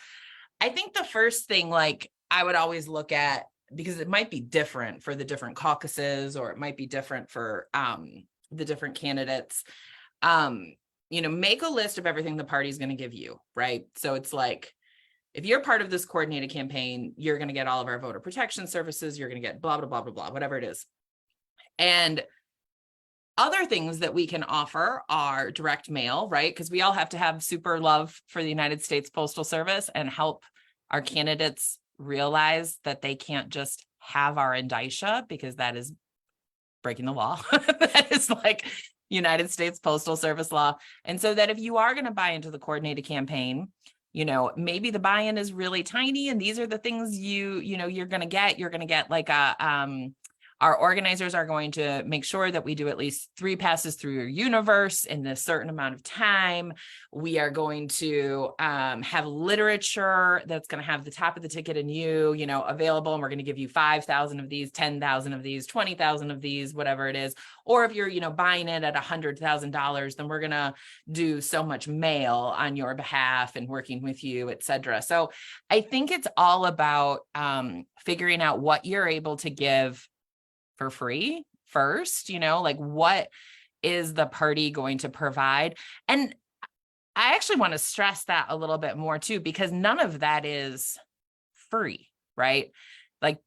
I think the first thing, like I would always look at, because it might be different for the different caucuses, or it might be different for the different candidates. You know, make a list of everything the party's going to give you, right? So it's like, if you're part of this coordinated campaign, you're going to get all of our voter protection services, you're going to get blah, blah, blah, blah, blah, whatever it is. And other things that we can offer are direct mail, right? Because we all have to have super love for the United States Postal Service and help our candidates realize that they can't just have our indicia, because that is breaking the law. That is like United States Postal Service law. And so that if you are going to buy into the coordinated campaign, you know, maybe the buy-in is really tiny, and these are the things you're going to get like our organizers are going to make sure that we do at least 3 passes through your universe in a certain amount of time. We are going to have literature that's going to have the top of the ticket and you know, available. And we're going to give you 5,000 of these, 10,000 of these, 20,000 of these, whatever it is. Or if you're, you know, buying it at $100,000, then we're going to do so much mail on your behalf and working with you, et cetera. So I think it's all about figuring out what you're able to give for free first, you know, like what is the party going to provide? And I actually want to stress that a little bit more too, because none of that is free, right? Like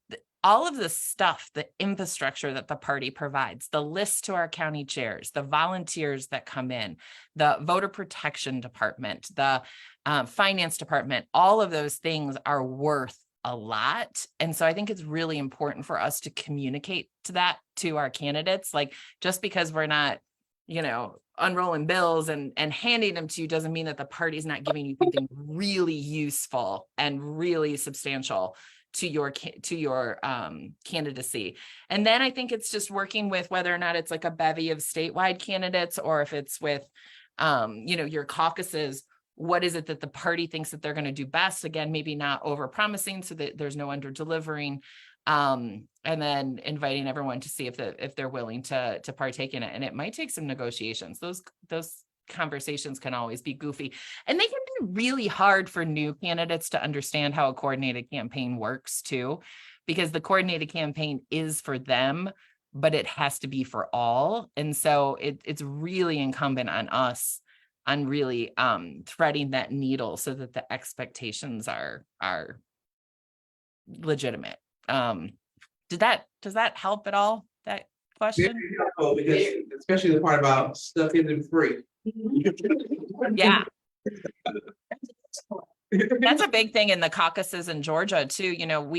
all of the stuff, the infrastructure that the party provides, the list to our county chairs, the volunteers that come in, the voter protection department, the finance department, all of those things are worth a lot. And so I think it's really important for us to communicate to our candidates. Like, just because we're not, you know, unrolling bills and handing them to you doesn't mean that the party's not giving you something really useful and really substantial to your candidacy. And then I think it's just working with whether or not it's like a bevy of statewide candidates, or if it's with you know, your caucuses. What is it that the party thinks that they're going to do best? Again, maybe not over promising so that there's no under delivering, and then inviting everyone to see if they're willing to partake in it. And it might take some negotiations. Those conversations can always be goofy, and they can be really hard for new candidates to understand how a coordinated campaign works too, because the coordinated campaign is for them, but it has to be for all. And so it's really incumbent on us on really threading that needle so that the expectations are legitimate. Does that help at all, that question? Because especially the part about stuff isn't free. Yeah. That's a big thing in the caucuses in Georgia too. You know,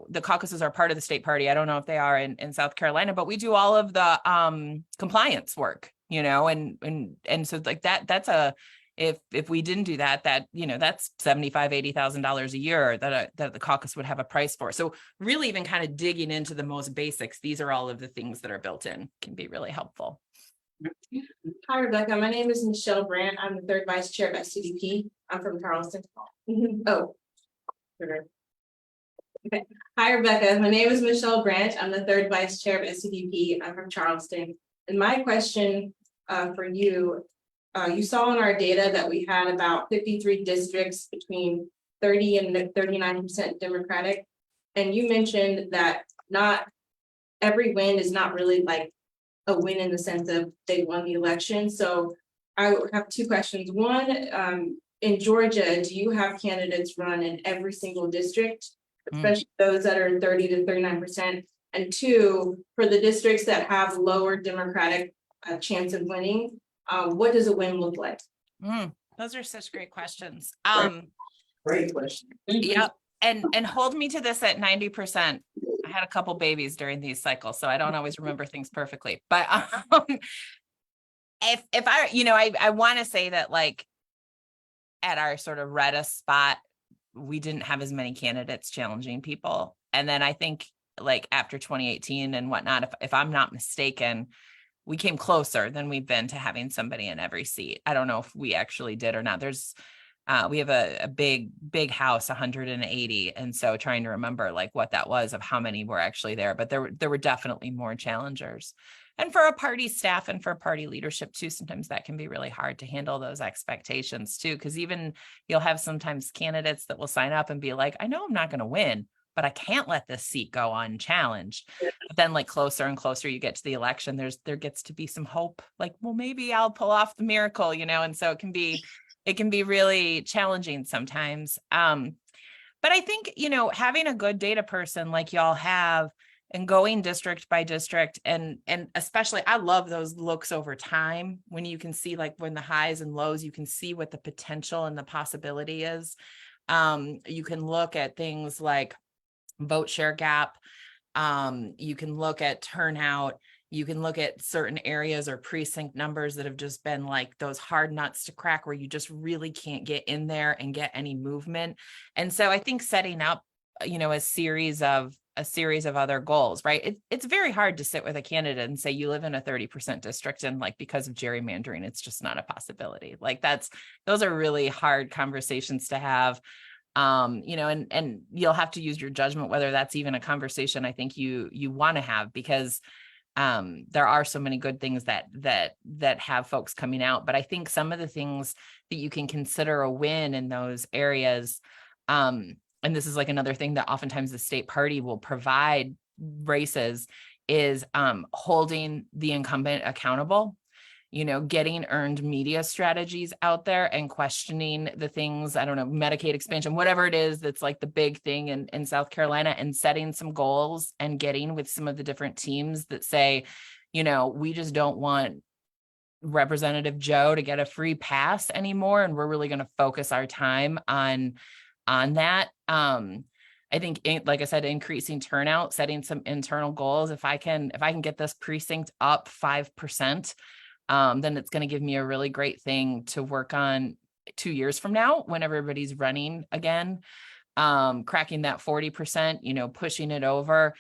the caucuses are part of the state party. I don't know if they are in South Carolina, but we do all of the compliance work you know, and so like that's a, if we didn't do that, you know, that's $75,000-$80,000 a year that the caucus would have a price for. So really even kind of digging into the most basics, these are all of the things that are built in, can be really helpful. Hi, Rebecca. My name is Michelle Brandt. I'm the third vice chair of SCDP. I'm from Charleston. Oh. Okay. Hi, Rebecca. My name is Michelle Brandt. I'm the third vice chair of SCDP. I'm from Charleston. And my question for you, you saw in our data that we had about 53 districts between 30 and 39% Democratic. And you mentioned that not every win is not really like a win in the sense of they won the election. So I have two questions. One, in Georgia, do you have candidates run in every single district, especially those that are 30 to 39%? And two, for the districts that have lower Democratic chance of winning, what does a win look like? Those are such great questions. Great question. Yep. And hold me to this at 90%. I had a couple babies during these cycles, so I don't always remember things perfectly. But if I, you know, I want to say that like at our sort of reddest spot, we didn't have as many candidates challenging people. And then I think like after 2018 and whatnot, if I'm not mistaken, we came closer than we've been to having somebody in every seat. I don't know if we actually did or not. There's we have a big house, 180. And so trying to remember like what that was of how many were actually there, but there were definitely more challengers. And for a party staff and for party leadership too, sometimes that can be really hard to handle those expectations too, because even you'll have sometimes candidates that will sign up and be like, I know I'm not going to win, but I can't let this seat go unchallenged. But then like closer and closer you get to the election, there gets to be some hope, like, well, maybe I'll pull off the miracle, you know, and so it can be really challenging sometimes. But I think, you know, having a good data person like y'all have and going district by district and especially I love those looks over time when you can see like when the highs and lows, you can see what the potential and the possibility is. You can look at things like vote share gap. You can look at turnout. You can look at certain areas or precinct numbers that have just been like those hard nuts to crack where you just really can't get in there and get any movement. And so I think setting up, you know, a series of other goals, right? It's very hard to sit with a candidate and say you live in a 30% district and like because of gerrymandering, it's just not a possibility. Like those are really hard conversations to have. You know, and you'll have to use your judgment whether that's even a conversation I think you want to have, because there are so many good things that have folks coming out. But I think some of the things that you can consider a win in those areas, and this is like another thing that oftentimes the state party will provide races, is holding the incumbent accountable. You know, getting earned media strategies out there and questioning the things, I don't know, Medicaid expansion, whatever it is, that's like the big thing in South Carolina, and setting some goals and getting with some of the different teams that say, you know, we just don't want Representative Joe to get a free pass anymore. And we're really going to focus our time on that. I think, like I said, increasing turnout, setting some internal goals. If I can get this precinct up 5%, then it's going to give me a really great thing to work on 2 years from now when everybody's running again. Cracking that 40%, you know, pushing it over.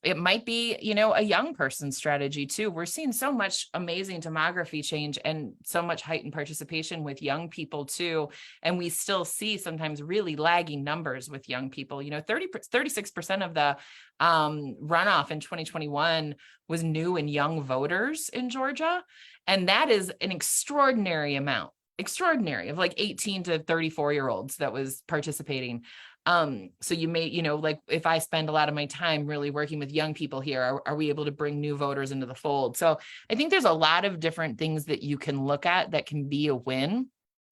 It might be, you know, a young person strategy too. We're seeing so much amazing demography change and so much heightened participation with young people too. And we still see sometimes really lagging numbers with young people. You know, 36% of the runoff in 2021 was new and young voters in Georgia. And that is an extraordinary amount. Extraordinary of like 18 to 34-year-olds that was participating. So you may, you know, like if I spend a lot of my time really working with young people here, are we able to bring new voters into the fold? So I think there's a lot of different things that you can look at that can be a win.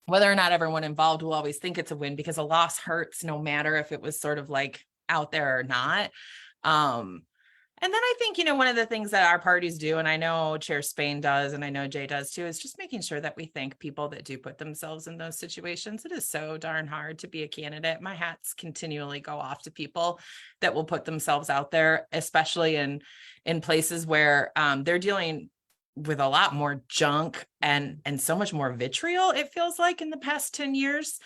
Whether or not everyone involved will always think it's a win, because a loss hurts no matter if it was sort of like out there or not. And then I think, you know, one of the things that our parties do, and I know Chair Spain does, and I know Jay does too, is just making sure that we thank people that do put themselves in those situations. It is so darn hard to be a candidate. My hats continually go off to people that will put themselves out there, especially in places where they're dealing with a lot more junk and so much more vitriol, it feels like, in the past 10 years.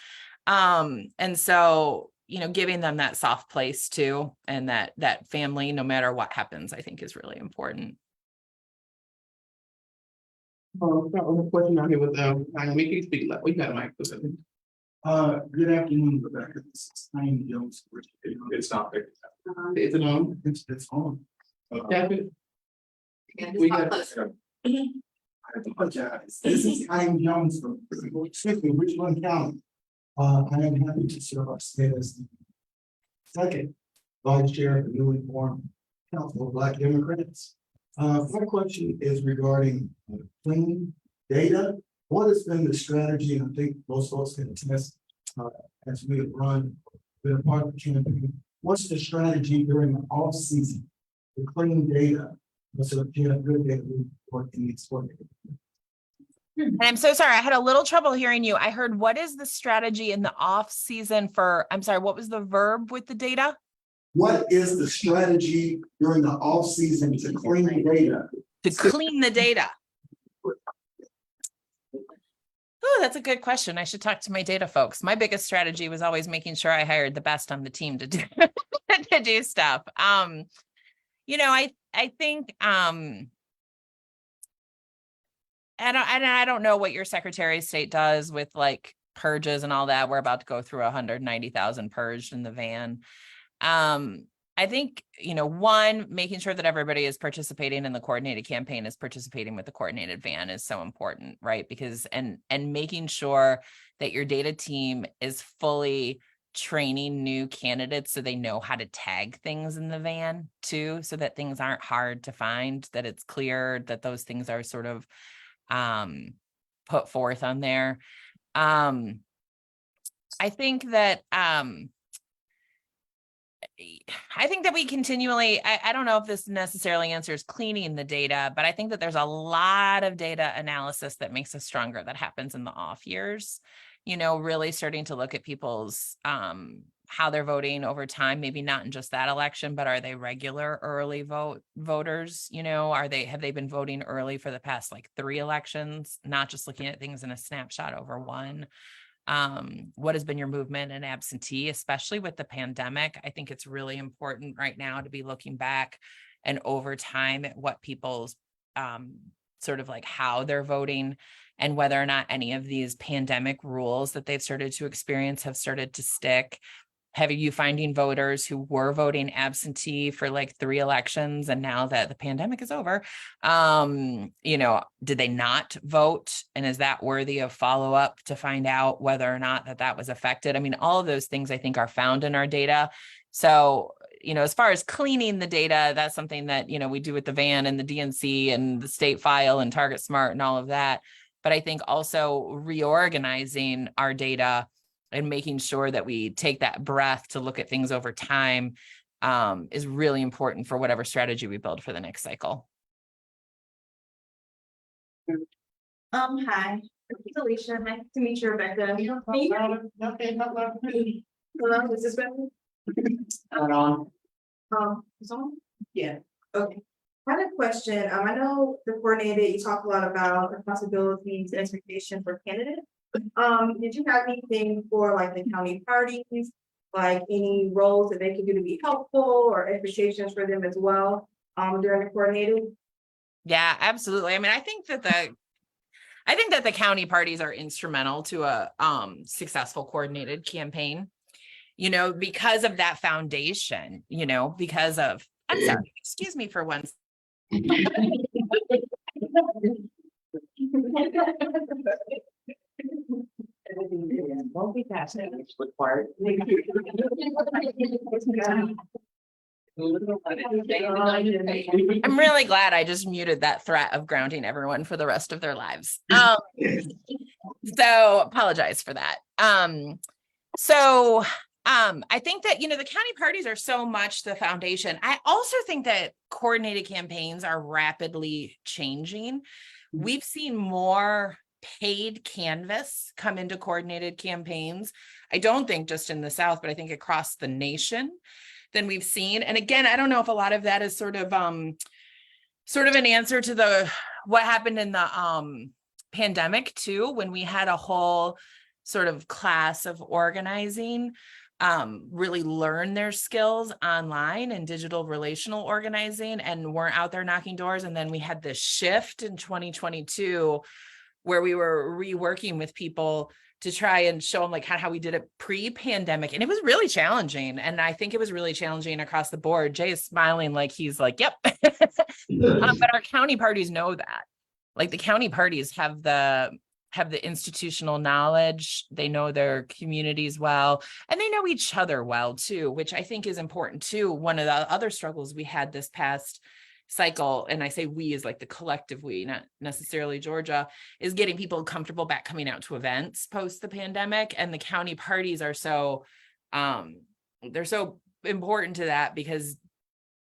And so, giving them that soft place too, and that family, no matter what happens, I think is really important. Got one question out here with, we can speak, like, we got a mic. Good afternoon, Rebecca. This is Tiny Jones. It's not big. Is it on? It's on. Tap it. We got. I apologize. This is Tiny Jones from Richland County. I am happy to serve our state as the second vice chair of the newly formed Council of Black Democrats. My question is regarding clean data. What has been the strategy? And I think most folks can attest, as we have been a part of the campaign. What's the strategy during the off season to clean data? So that you have good data for in these work. And I'm so sorry, I had a little trouble hearing you. I heard, what is the strategy in the off season for, I'm sorry, what was the verb with the data? What is the strategy during the off season to clean the data? To clean the data. Oh, that's a good question. I should talk to my data folks. My biggest strategy was always making sure I hired the best on the team to do to do stuff. I think I don't know what your Secretary of State does with like purges and all that. We're about to go through 190,000 purged in the van. I think, one, making sure that everybody is participating in the coordinated campaign is participating with the coordinated van is so important, right? Because, and making sure that your data team is fully training new candidates so they know how to tag things in the van too, so that things aren't hard to find, that it's clear that those things are sort of put forth on there. I think that we continually, I don't know if this necessarily answers cleaning the data, but I think that there's a lot of data analysis that makes us stronger that happens in the off years, really starting to look at people's, how they're voting over time, maybe not in just that election, but are they regular early voters? Have they been voting early for the past like 3 elections, not just looking at things in a snapshot over one? What has been your movement in absentee, especially with the pandemic? I think it's really important right now to be looking back and over time at what people's sort of like how they're voting and whether or not any of these pandemic rules that they've started to experience have started to stick. Have you finding voters who were voting absentee for like 3 elections and now that the pandemic is over, did they not vote? And is that worthy of follow-up to find out whether or not that was affected? I mean, all of those things I think are found in our data. So, as far as cleaning the data, that's something that, we do with the van and the DNC and the state file and Target Smart and all of that. But I think also reorganizing our data and making sure that we take that breath to look at things over time is really important for whatever strategy we build for the next cycle. Hi, it's Alicia. Nice to meet you, Rebecca. Hello, is this better? It's on? Yeah, okay. I had a question. I know the coordinated, you talk a lot about responsibilities and expectation for candidates. Did you have anything for like the county parties, like any roles that they could do to be helpful or expectations for them as well, during the coordinated? Yeah, absolutely. I mean, I think that the county parties are instrumental to a successful coordinated campaign, because of that foundation, because of, I'm sorry, excuse me for one. Won't be passing. It's required. I'm really glad I just muted that threat of grounding everyone for the rest of their lives. So apologize for that. I think that, the county parties are so much the foundation. I also think that coordinated campaigns are rapidly changing. We've seen more paid canvas come into coordinated campaigns. I don't think just in the South, but I think across the nation than we've seen. And again, I don't know if a lot of that is sort of an answer to the what happened in the pandemic too, when we had a whole sort of class of organizing really learn their skills online and digital relational organizing and weren't out there knocking doors. And then we had this shift in 2022 where we were reworking with people to try and show them like how we did it pre-pandemic. And it was really challenging. And I think it was really challenging across the board. Jay is smiling like he's like, yep. But our county parties know that. Like the county parties have the institutional knowledge, they know their communities well, and they know each other well too, which I think is important too. One of the other struggles we had this past cycle, and I say we is like the collective we, not necessarily Georgia, is getting people comfortable back coming out to events post the pandemic. And the county parties are so they're so important to that because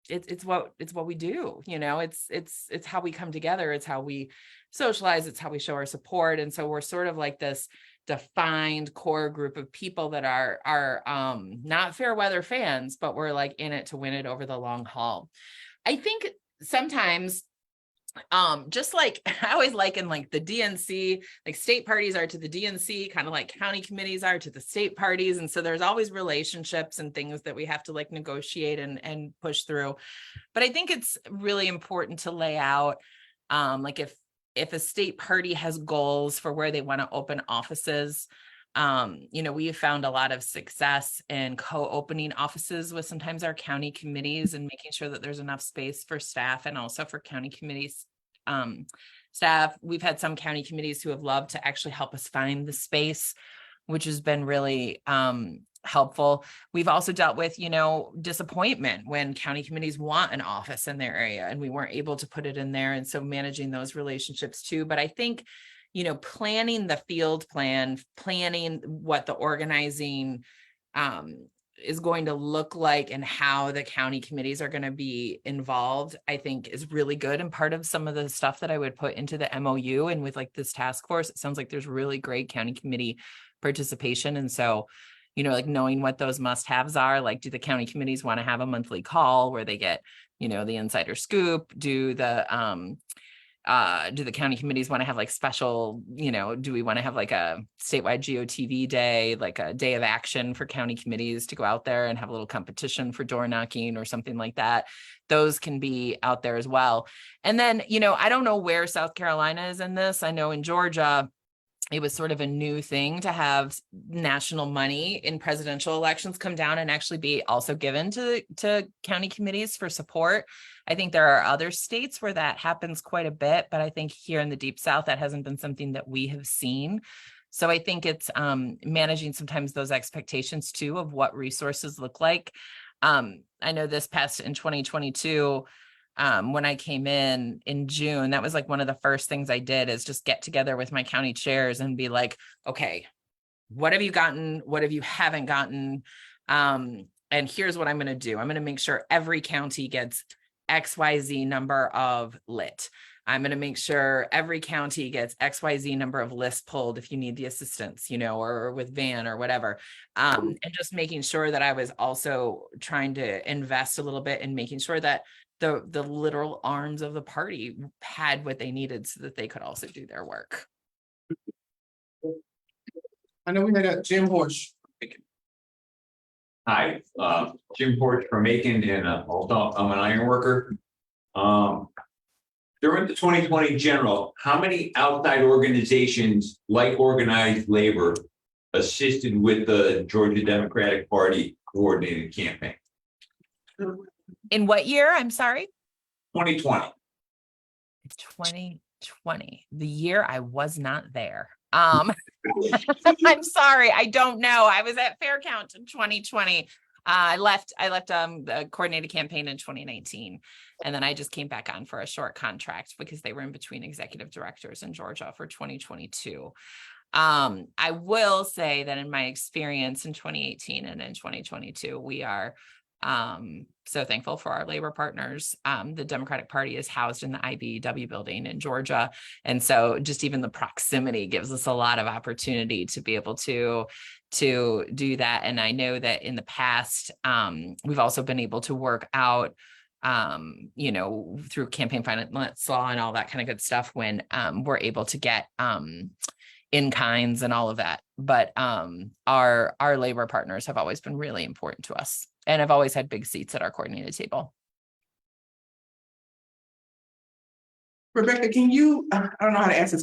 it's what we do, you know, it's how we come together, it's how we socialize, it's how we show our support. And so we're sort of like this defined core group of people that are not fair weather fans, but we're like in it to win it over the long haul. I think sometimes just like I always liken like the DNC, like state parties are to the DNC, kind of like county committees are to the state parties. And so there's always relationships and things that we have to like negotiate and push through. But I think it's really important to lay out like if a state party has goals for where they want to open offices, you know, we have found a lot of success in co-opening offices with sometimes our county committees and making sure that there's enough space for staff and also for county committees staff. We've had some county committees who have loved to actually help us find the space, which has been really helpful. We've also dealt with, you know, disappointment when county committees want an office in their area and we weren't able to put it in there. And so managing those relationships too. But I think, you know, planning the field plan, planning what the organizing is going to look like and how the county committees are going to be involved, I think is really good. And part of some of the stuff that I would put into the MOU and with like this task force, it sounds like there's really great county committee participation. And so, you know, like knowing what those must-haves are, like do the county committees want to have a monthly call where they get, you know, the insider scoop? Do the county committees want to have like special, you know, do we want to have like a statewide GOTV day, like a day of action for county committees to go out there and have a little competition for door knocking or something like that? Those can be out there as well. And then, you know, I don't know where South Carolina is in this. I know in Georgia, it was sort of a new thing to have national money in presidential elections come down and actually be also given to county committees for support. I think there are other states where that happens quite a bit, but I think here in the Deep South, that hasn't been something that we have seen. So I think it's managing sometimes those expectations too of what resources look like. I know this past in 2022, when I came in June, that was like one of the first things I did is just get together with my county chairs and be like, okay, what have you gotten? What have you haven't gotten? And here's what I'm going to do. I'm going to make sure every county gets XYZ number of lit. I'm going to make sure every county gets XYZ number of lists pulled if you need the assistance, you know, or with van or whatever. And just making sure that I was also trying to invest a little bit in making sure that the literal arms of the party had what they needed so that they could also do their work. I know we had Jim Horsch. Hi, Jim Porch from Macon, and also I'm an iron worker. During the 2020 general, how many outside organizations like organized labor assisted with the Georgia Democratic Party coordinated campaign? In what year? I'm sorry. 2020. 2020, the year I was not there. I'm sorry, I don't know. I was at Fair Count in 2020. I left the coordinated campaign in 2019, and then I just came back on for a short contract because they were in between executive directors in Georgia for 2022. I will say that in my experience in 2018 and in 2022, we are so thankful for our labor partners. The Democratic Party is housed in the IBEW building in Georgia. And so just even the proximity gives us a lot of opportunity to be able to do that. And I know that in the past, we've also been able to work out you know, through campaign finance law and all that kind of good stuff when we're able to get in kinds and all of that. But our labor partners have always been really important to us and have always had big seats at our coordinated table. Rebecca, can you, I don't know how to ask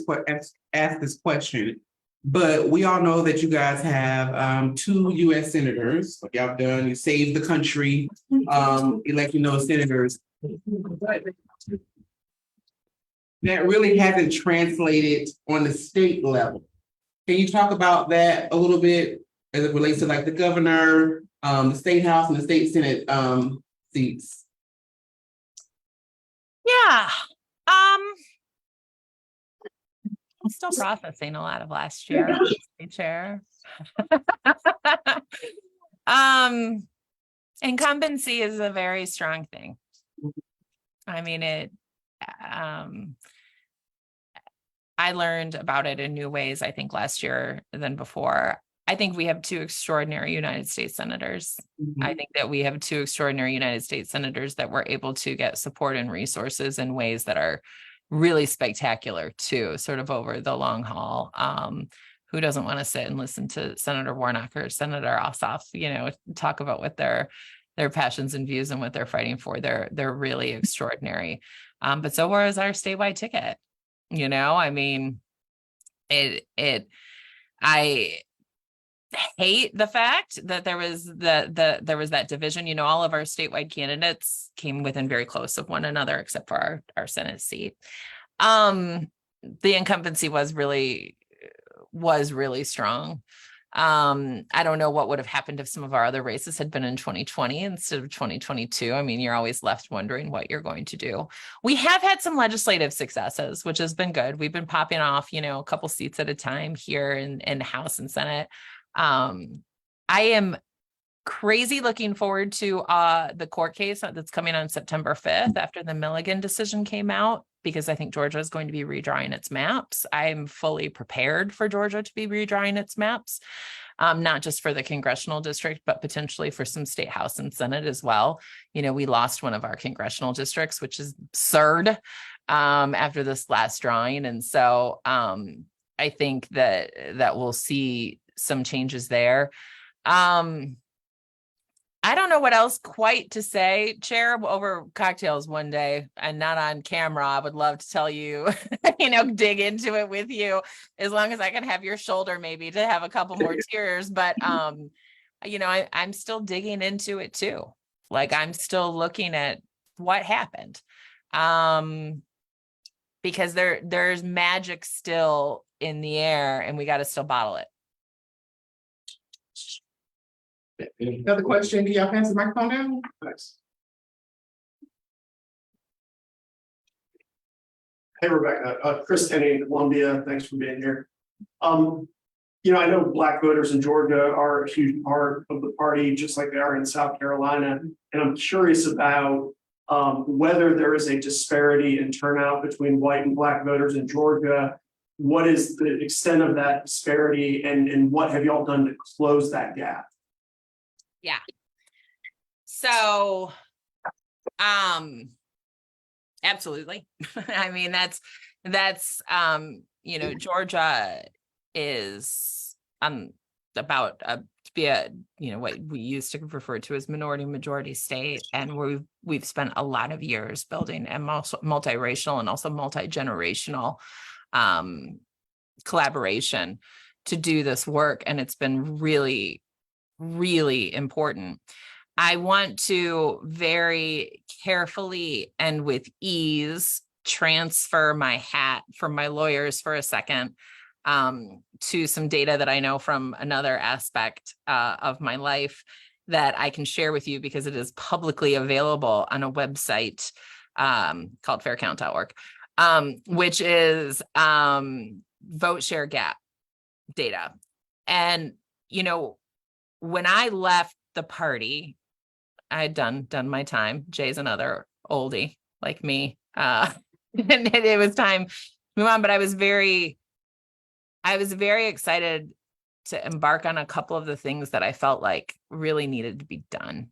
this question, but we all know that you guys have 2 US senators. What y'all done, you saved the country, electing those senators. But that really hasn't translated on the state level. Can you talk about that a little bit as it relates to like the governor, the state house and the state senate seats? Yeah. I'm still processing a lot of last year, Chair. Incumbency is a very strong thing. I mean, I learned about it in new ways, I think, last year than before. I think we have 2 extraordinary United States senators. I think that we have 2 extraordinary United States senators that were able to get support and resources in ways that are really spectacular too, sort of over the long haul. Who doesn't want to sit and listen to Senator Warnock or Senator Ossoff, you know, talk about what their passions and views and what they're fighting for? They're really extraordinary. But so was our statewide ticket. You know, I mean, I hate the fact that there was that division. You know, all of our statewide candidates came within very close of one another, except for our Senate seat. The incumbency was really strong. I don't know what would have happened if some of our other races had been in 2020 instead of 2022. I mean, you're always left wondering what you're going to do. We have had some legislative successes, which has been good. We've been popping off, you know, a couple seats at a time here in House and Senate. I am crazy looking forward to the court case that's coming on September 5th after the Milligan decision came out, because I think Georgia is going to be redrawing its maps. I'm fully prepared for Georgia to be redrawing its maps, not just for the congressional district, but potentially for some state house and Senate as well. You know, we lost one of our congressional districts, which is absurd, after this last drawing. And so I think that we'll see some changes there. I don't know what else quite to say, Chair. Over cocktails one day and not on camera, I would love to tell you, you know, dig into it with you, as long as I can have your shoulder maybe to have a couple more tears. But, you know, I'm still digging into it too. Like, I'm still looking at what happened, because there's magic still in the air and we got to still bottle it. Another question, do y'all pass the microphone down? Thanks. Hey, Rebecca, Chris Tenney, Columbia, thanks for being here. You know, I know Black voters in Georgia are a huge part of the party, just like they are in South Carolina. And I'm curious about whether there is a disparity in turnout between white and Black voters in Georgia. What is the extent of that disparity, and what have y'all done to close that gap? Yeah. So, absolutely. I mean, that's, you know, Georgia is, about to be a, you know, what we used to refer to as minority majority state. And we've spent a lot of years building a multiracial and also multi-generational, collaboration to do this work. And it's been really, really important. I want to very carefully and with ease transfer my hat from my lawyers for a second, to some data that I know from another aspect of my life that I can share with you, because it is publicly available on a website called faircount.org, which is vote share gap data. And, you know, when I left the party, I had done my time. Jay's another oldie like me. And it was time to move on, but I was very excited to embark on a couple of the things that I felt like really needed to be done.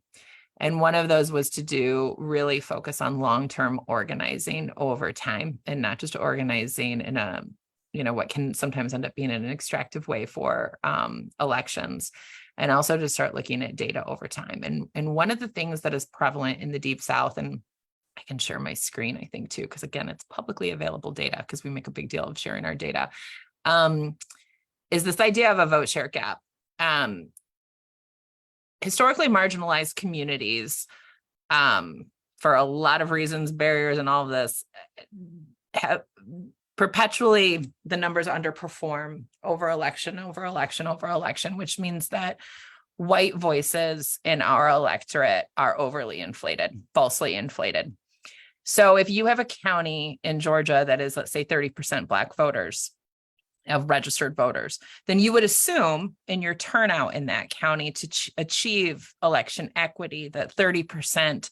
And one of those was to really focus on long-term organizing over time and not just organizing in a, what can sometimes end up being in an extractive way for elections. And also to start looking at data over time. And one of the things that is prevalent in the Deep South, and I can share my screen, I think, too, because again, it's publicly available data because we make a big deal of sharing our data, is this idea of a vote share gap. Historically marginalized communities, for a lot of reasons, barriers and all of this, have perpetually the numbers underperform over election, which means that white voices in our electorate are overly inflated, falsely inflated. So if you have a county in Georgia that is, let's say, 30% Black voters, of registered voters, then you would assume in your turnout in that county to achieve election equity that 30%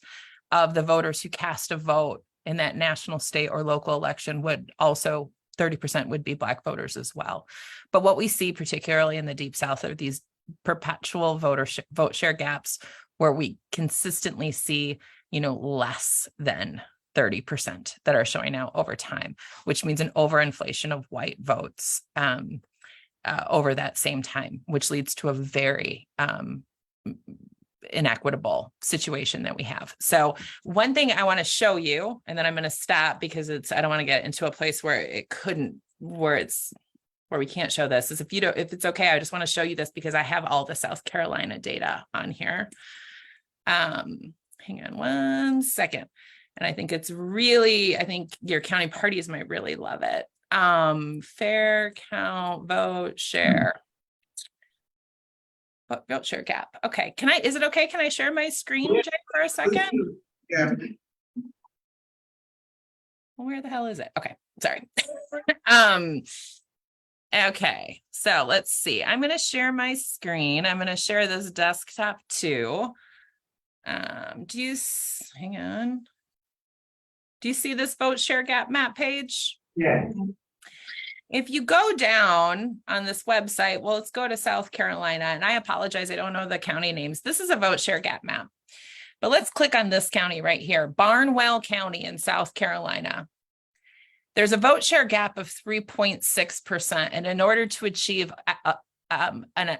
of the voters who cast a vote in that national, state, or local election would also 30% would be Black voters as well. But what we see, particularly in the Deep South, are these perpetual vote share gaps where we consistently see, less than 30% that are showing out over time, which means an overinflation of white votes over that same time, which leads to a very inequitable situation that we have. So one thing I want to show you, and then I'm going to stop because I don't want to get into a place where where we can't show this, is if it's okay, I just want to show you this because I have all the South Carolina data on here. Hang on one second. And I think I think your county parties might really love it. Fair count, vote share. Vote share gap. Okay, is it okay? Can I share my screen, Jay, for a second? Yeah. Where the hell is it? Okay, sorry. Okay, so let's see. I'm going to share my screen. I'm going to share this desktop too. Hang on. Do you see this vote share gap map page? Yeah. If you go down on this website, well, let's go to South Carolina, and I apologize, I don't know the county names. This is a vote share gap map, but let's click on this county right here, Barnwell County in South Carolina. There's a vote share gap of 3.6%, and in order to achieve an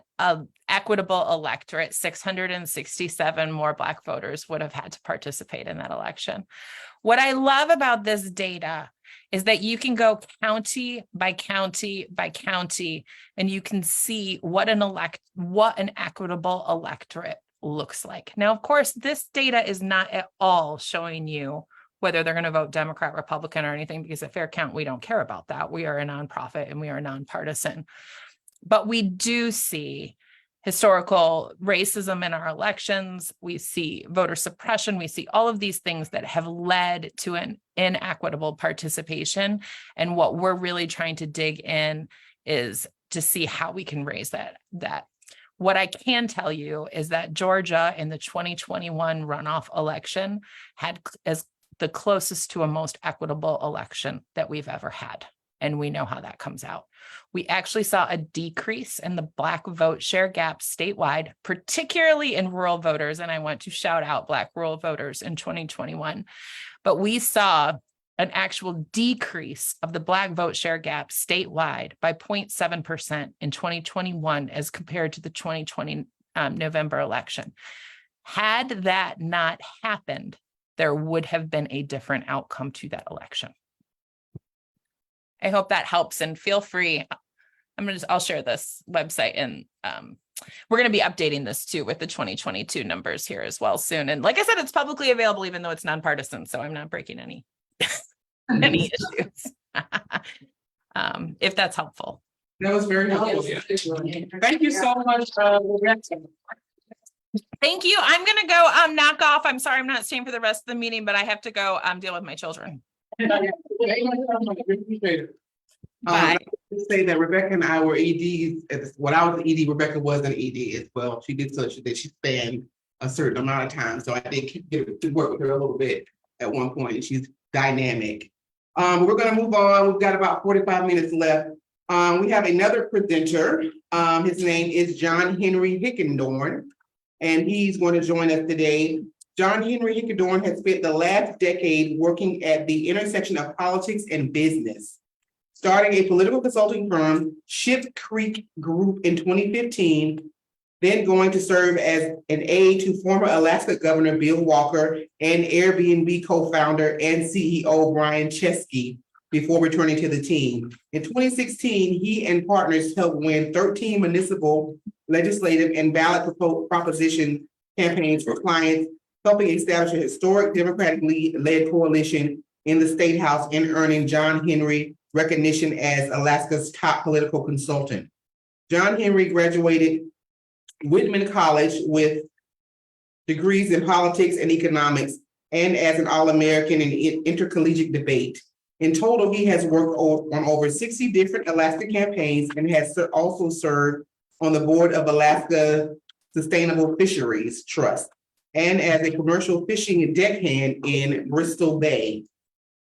equitable electorate, 667 more Black voters would have had to participate in that election. What I love about this data is that you can go county by county by county, and you can see what an equitable electorate looks like. Now, of course, this data is not at all showing you whether they're going to vote Democrat, Republican, or anything, because at fair count, we don't care about that. We are a nonprofit and we are nonpartisan. But we do see historical racism in our elections. We see voter suppression. We see all of these things that have led to an inequitable participation. And what we're really trying to dig in is to see how we can raise that. What I can tell you is that Georgia in the 2021 runoff election had as the closest to a most equitable election that we've ever had. And we know how that comes out. We actually saw a decrease in the Black vote share gap statewide, particularly in rural voters. And I want to shout out Black rural voters in 2021. But we saw an actual decrease of the Black vote share gap statewide by 0.7% in 2021 as compared to the 2020 November election. Had that not happened, there would have been a different outcome to that election. I hope that helps, and feel free. I'll share this website, and we're going to be updating this too with the 2022 numbers here as well soon. And like I said, it's publicly available, even though it's nonpartisan. So I'm not breaking any issues. If that's helpful. That was very helpful. Thank you so much. Thank you. I'm going to go knock off. I'm sorry I'm not staying for the rest of the meeting, but I have to go deal with my children. Bye. Say that Rebecca and I were EDs. When I was an ED, Rebecca was an ED as well. She did such that she spanned a certain amount of time. So I did get to work with her a little bit at one point. She's dynamic. We're going to move on. We've got about 45 minutes left. We have another presenter. His name is John Henry Hickendorn, and he's going to join us today. John Henry Hickadorn has spent the last decade working at the intersection of politics and business, starting a political consulting firm, Ship Creek Group, in 2015, then going to serve as an aide to former Alaska Governor Bill Walker and Airbnb co-founder and CEO Brian Chesky before returning to the team. In 2016, he and partners helped win 13 municipal, legislative, and ballot proposition campaigns for clients, helping establish a historic Democratic-led coalition in the State House and earning John Henry recognition as Alaska's top political consultant. John Henry graduated Whitman College with degrees in politics and economics and as an All-American in intercollegiate debate. In total, he has worked on over 60 different Alaska campaigns and has also served on the board of Alaska Sustainable Fisheries Trust and as a commercial fishing deckhand in Bristol Bay.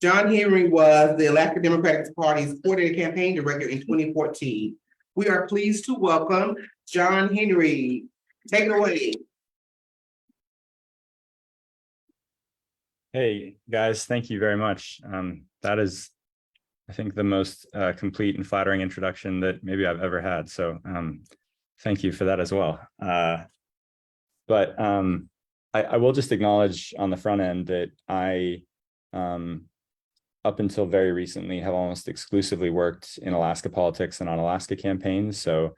John Henry was the Alaska Democratic Party's coordinated campaign director in 2014. We are pleased to welcome John Henry. Take it away. Hey, guys, thank you very much. That is, I think, the most complete and flattering introduction that maybe I've ever had. So thank you for that as well. But I will just acknowledge on the front end that I, up until very recently, have almost exclusively worked in Alaska politics and on Alaska campaigns. So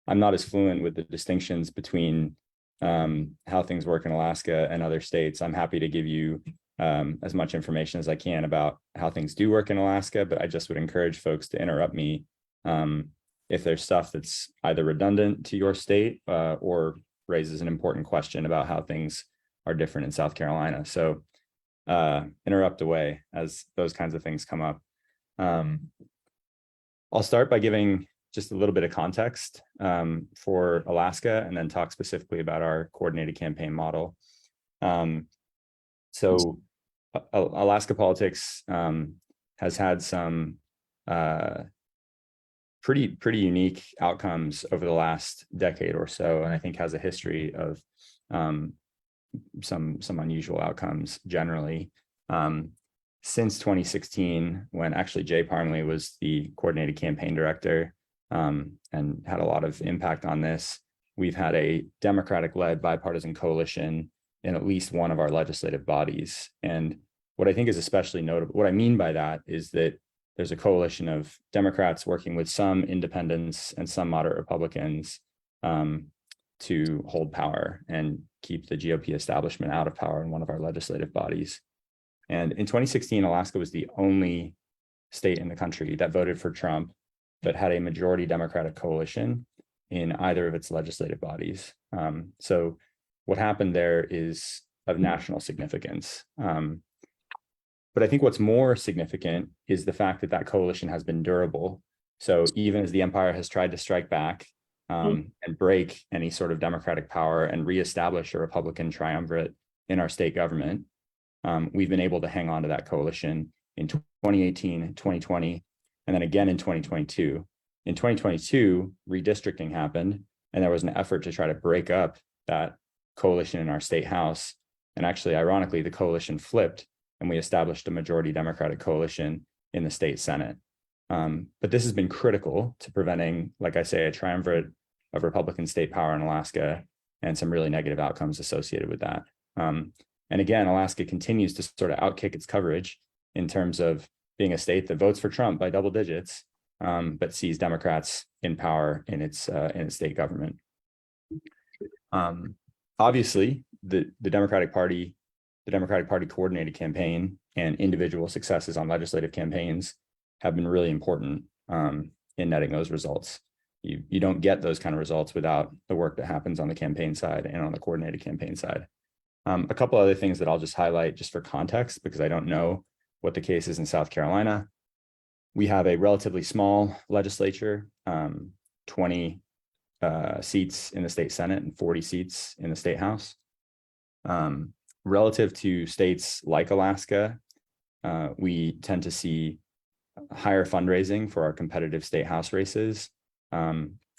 I'm not as fluent with the distinctions between how things work in Alaska and other states. I'm happy to give you as much information as I can about how things do work in Alaska, but I just would encourage folks to interrupt me if there's stuff that's either redundant to your state or raises an important question about how things are different in South Carolina. So interrupt away as those kinds of things come up. I'll start by giving just a little bit of context for Alaska and then talk specifically about our coordinated campaign model. So Alaska politics has had some pretty unique outcomes over the last decade or so, and I think has a history of some unusual outcomes generally. Since 2016, when actually Jay Parmley was the coordinated campaign director and had a lot of impact on this, we've had a Democratic-led bipartisan coalition in at least one of our legislative bodies. And what I think is especially notable, what I mean by that is that there's a coalition of Democrats working with some independents and some moderate Republicans to hold power and keep the GOP establishment out of power in one of our legislative bodies. And in 2016, Alaska was the only state in the country that voted for Trump, but had a majority Democratic coalition in either of its legislative bodies. So what happened there is of national significance. But I think what's more significant is the fact that that coalition has been durable. So even as the empire has tried to strike back and break any sort of Democratic power and reestablish a Republican triumvirate in our state government, we've been able to hang on to that coalition in 2018, 2020, and then again in 2022. In 2022, redistricting happened, and there was an effort to try to break up that coalition in our state house. And actually, ironically, the coalition flipped, and we established a majority Democratic coalition in the state Senate. But this has been critical to preventing, like I say, a triumvirate of Republican state power in Alaska and some really negative outcomes associated with that. And again, Alaska continues to sort of outkick its coverage in terms of being a state that votes for Trump by double digits, but sees Democrats in power in its state government. Obviously, the Democratic Party coordinated campaign and individual successes on legislative campaigns have been really important in netting those results. You don't get those kind of results without the work that happens on the campaign side and on the coordinated campaign side. A couple other things that I'll just highlight just for context, because I don't know what the case is in South Carolina. We have a relatively small legislature, 20 seats in the state Senate and 40 seats in the state House. Relative to states like Alaska, we tend to see higher fundraising for our competitive state House races.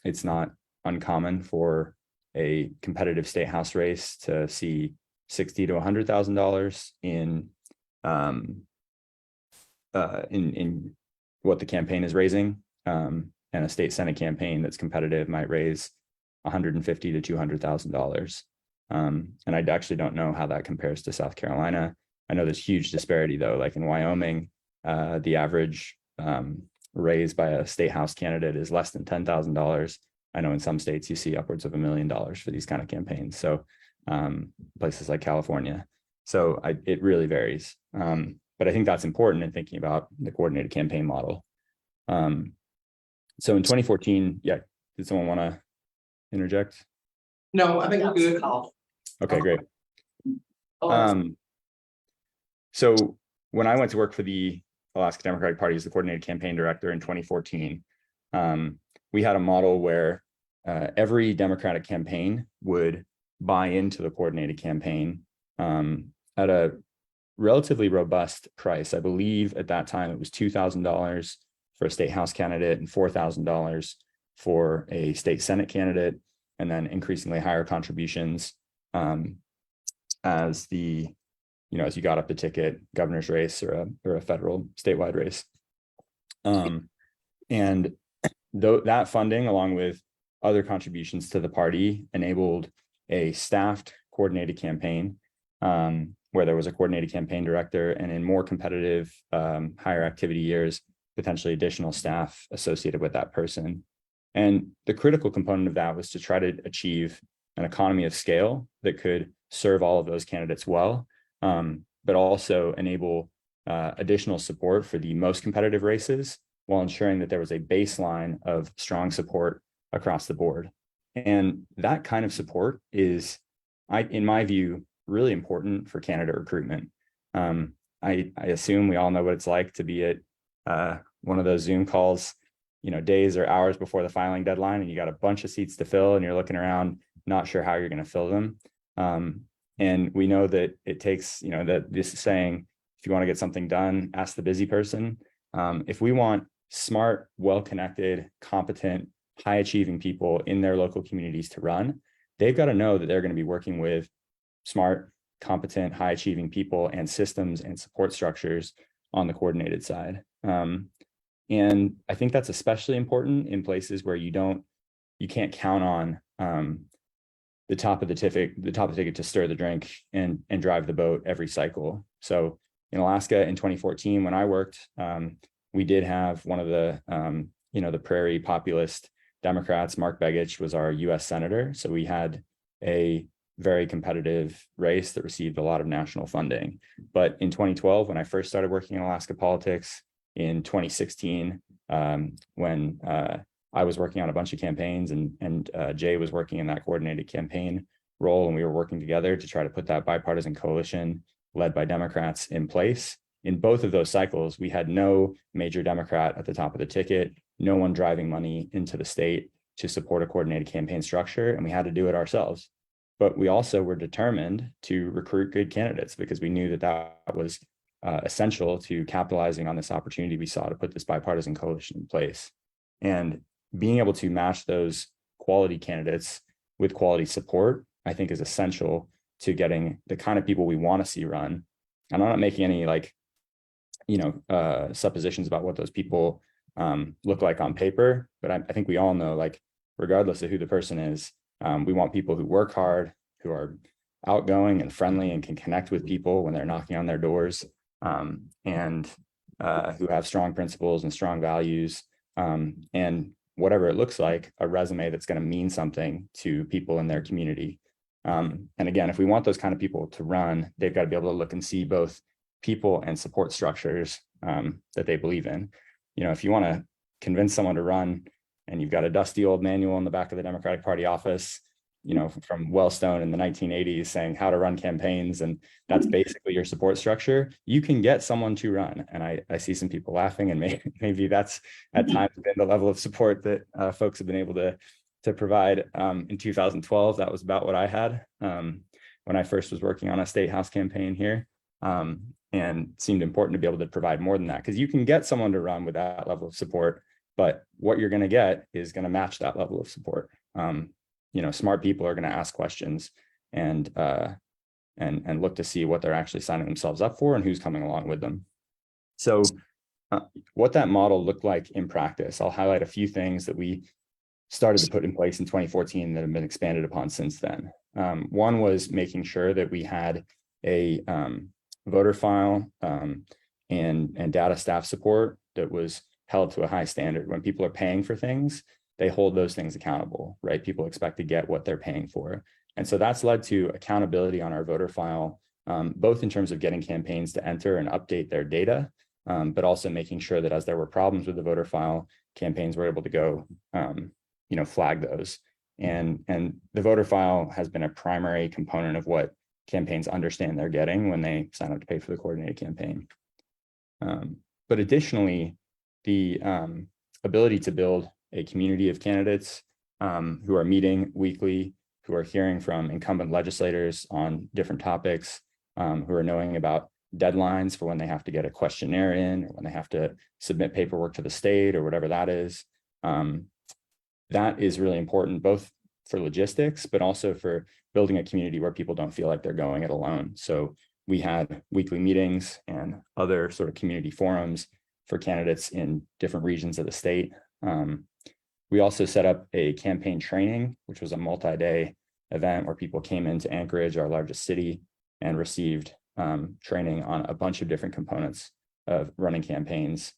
It's not uncommon for a competitive state House race to see $60,000 to $100,000 in what the campaign is raising. And a state Senate campaign that's competitive might raise $150,000 to $200,000. And I actually don't know how that compares to South Carolina. I know there's huge disparity though, like in Wyoming, the average raised by a state house candidate is less than $10,000. I know in some states you see upwards of $1 million for these kind of campaigns. So places like California. So it really varies. But I think that's important in thinking about the coordinated campaign model. So in 2014, yeah, did someone want to interject? No, I think we're good. Okay, great. So when I went to work for the Alaska Democratic Party as the coordinated campaign director in 2014, we had a model where every Democratic campaign would buy into the coordinated campaign at a relatively robust price. I believe at that time it was $2,000 for a state house candidate and $4,000 for a state Senate candidate, and then increasingly higher contributions as as you got up the ticket, governor's race or a federal statewide race. And though that funding, along with other contributions to the party, enabled a staffed coordinated campaign where there was a coordinated campaign director, and in more competitive, higher activity years, potentially additional staff associated with that person. And the critical component of that was to try to achieve an economy of scale that could serve all of those candidates well, but also enable additional support for the most competitive races while ensuring that there was a baseline of strong support across the board. And that kind of support is, in my view, really important for candidate recruitment. I assume we all know what it's like to be at one of those Zoom calls, days or hours before the filing deadline, and you got a bunch of seats to fill and you're looking around, not sure how you're going to fill them. And we know that it takes, that this is saying, if you want to get something done, ask the busy person. If we want smart, well-connected, competent, high-achieving people in their local communities to run, they've got to know that they're going to be working with smart, competent, high-achieving people and systems and support structures on the coordinated side. And I think that's especially important in places where you can't count on the top of the ticket to stir the drink and drive the boat every cycle. So in Alaska in 2014, when I worked, we did have one of the the prairie populist Democrats. Mark Begich was our U.S. Senator. So we had a very competitive race that received a lot of national funding. But in 2012, when I first started working in Alaska politics, in 2016, when I was working on a bunch of campaigns and Jay was working in that coordinated campaign role, and we were working together to try to put that bipartisan coalition led by Democrats in place. In both of those cycles, we had no major Democrat at the top of the ticket, no one driving money into the state to support a coordinated campaign structure, and we had to do it ourselves. But we also were determined to recruit good candidates because we knew that was essential to capitalizing on this opportunity we saw to put this bipartisan coalition in place. And being able to match those quality candidates with quality support, I think, is essential to getting the kind of people we want to see run. And I'm not making any suppositions about what those people look like on paper, but I think we all know, regardless of who the person is, we want people who work hard, who are outgoing and friendly and can connect with people when they're knocking on their doors, and who have strong principles and strong values, and whatever it looks like, a resume that's going to mean something to people in their community. And again, if we want those kind of people to run, they've got to be able to look and see both people and support structures that they believe in. If you want to convince someone to run and you've got a dusty old manual in the back of the Democratic Party office, from Wellstone in the 1980s saying how to run campaigns, and that's basically your support structure, you can get someone to run. And I see some people laughing, and maybe that's at times been the level of support that folks have been able to provide. In 2012, that was about what I had when I first was working on a state house campaign here, and seemed important to be able to provide more than that, because you can get someone to run with that level of support, but what you're going to get is going to match that level of support. Smart people are going to ask questions and and look to see what they're actually signing themselves up for and who's coming along with them. So what that model looked like in practice, I'll highlight a few things that we started to put in place in 2014 that have been expanded upon since then. One was making sure that we had a voter file and data staff support that was held to a high standard. When people are paying for things, they hold those things accountable, right? People expect to get what they're paying for. And so that's led to accountability on our voter file, both in terms of getting campaigns to enter and update their data, but also making sure that as there were problems with the voter file, campaigns were able to go, flag those. And the voter file has been a primary component of what campaigns understand they're getting when they sign up to pay for the coordinated campaign. But additionally, the ability to build a community of candidates who are meeting weekly, who are hearing from incumbent legislators on different topics, who are knowing about deadlines for when they have to get a questionnaire in, or when they have to submit paperwork to the state, or whatever that is. That is really important, both for logistics, but also for building a community where people don't feel like they're going it alone. So we had weekly meetings and other sort of community forums for candidates in different regions of the state. We also set up a campaign training, which was a multi-day event where people came into Anchorage, our largest city, and received training on a bunch of different components of running campaigns,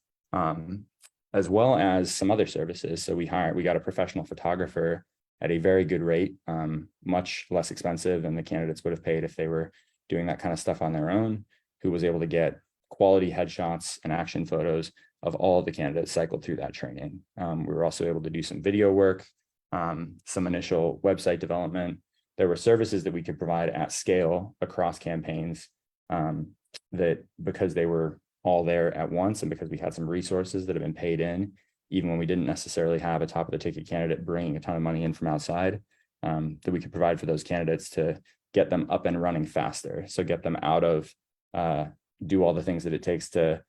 as well as some other services. So we got a professional photographer at a very good rate, much less expensive than the candidates would have paid if they were doing that kind of stuff on their own, who was able to get quality headshots and action photos of all of the candidates cycled through that training. We were also able to do some video work, some initial website development. There were services that we could provide at scale across campaigns that, because they were all there at once, and because we had some resources that have been paid in, even when we didn't necessarily have a top of the ticket candidate bringing a ton of money in from outside, that we could provide for those candidates to get them up and running faster. So get them out of, do all the things that it takes to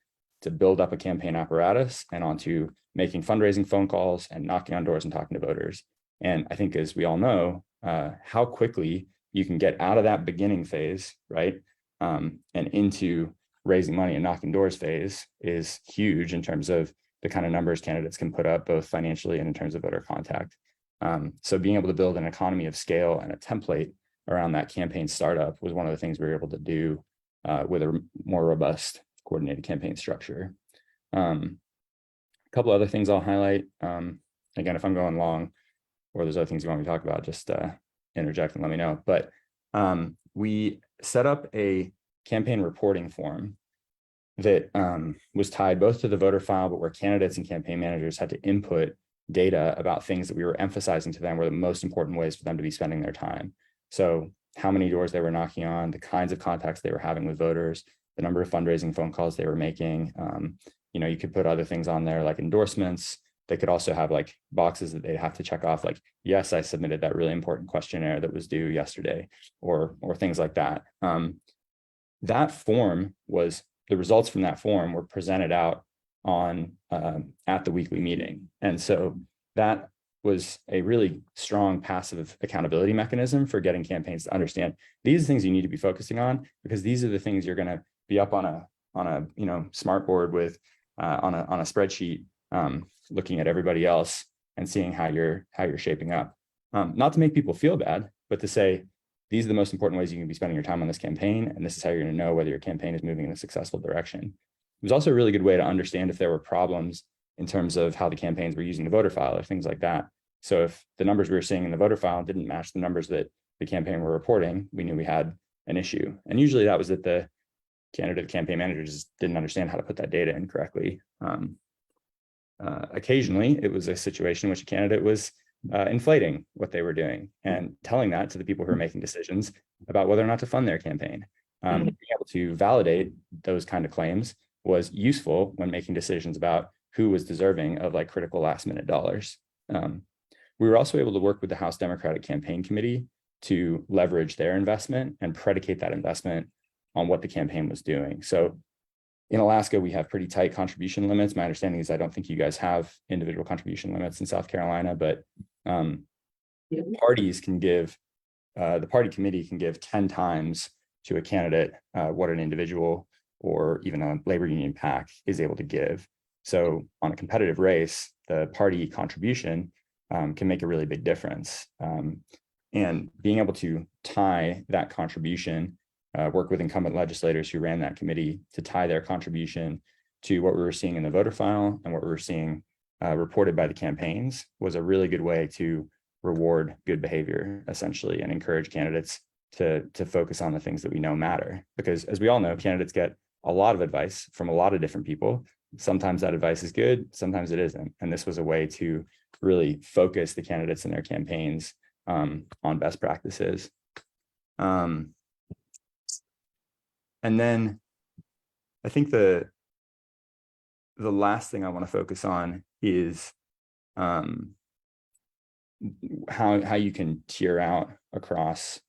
build up a campaign apparatus and onto making fundraising phone calls and knocking on doors and talking to voters. And I think, as we all know, how quickly you can get out of that beginning phase, right? And into raising money and knocking doors phase is huge in terms of the kind of numbers candidates can put up, both financially and in terms of voter contact. So being able to build an economy of scale and a template around that campaign startup was one of the things we were able to do with a more robust coordinated campaign structure. A couple other things I'll highlight. Again, if I'm going long or there's other things you want me to talk about, just interject and let me know. But we set up a campaign reporting form that was tied both to the voter file, but where candidates and campaign managers had to input data about things that we were emphasizing to them were the most important ways for them to be spending their time. So how many doors they were knocking on, the kinds of contacts they were having with voters, the number of fundraising phone calls they were making. You could put other things on there like endorsements. They could also have like boxes that they'd have to check off, like, yes, I submitted that really important questionnaire that was due yesterday, or things like that. That form was, the results from that form were presented out on at the weekly meeting. And so that was a really strong passive accountability mechanism for getting campaigns to understand these are things you need to be focusing on, because these are the things you're going to be up on a smart board with on a spreadsheet, looking at everybody else and seeing how you're shaping up. Not to make people feel bad, but to say, these are the most important ways you can be spending your time on this campaign, and this is how you're going to know whether your campaign is moving in a successful direction. It was also a really good way to understand if there were problems in terms of how the campaigns were using the voter file or things like that. So if the numbers we were seeing in the voter file didn't match the numbers that the campaign were reporting, we knew we had an issue. And usually that was that the candidate campaign managers didn't understand how to put that data in correctly. Occasionally, it was a situation in which a candidate was inflating what they were doing and telling that to the people who are making decisions about whether or not to fund their campaign. Being able to validate those kind of claims was useful when making decisions about who was deserving of like critical last minute dollars. We were also able to work with the House Democratic Campaign Committee to leverage their investment and predicate that investment on what the campaign was doing. So in Alaska, we have pretty tight contribution limits. My understanding is I don't think you guys have individual contribution limits in South Carolina, but parties can give, the party committee can give 10 times to a candidate, what an individual or even a labor union PAC is able to give. So on a competitive race, the party contribution can make a really big difference. And being able to tie that contribution, work with incumbent legislators who ran that committee to tie their contribution to what we were seeing in the voter file and what we were seeing reported by the campaigns was a really good way to reward good behavior, essentially, and encourage candidates to focus on the things that we know matter. Because as we all know, candidates get a lot of advice from a lot of different people. Sometimes that advice is good, sometimes it isn't. And this was a way to really focus the candidates in their campaigns on best practices. And then I think the last thing I want to focus on is how you can tier out across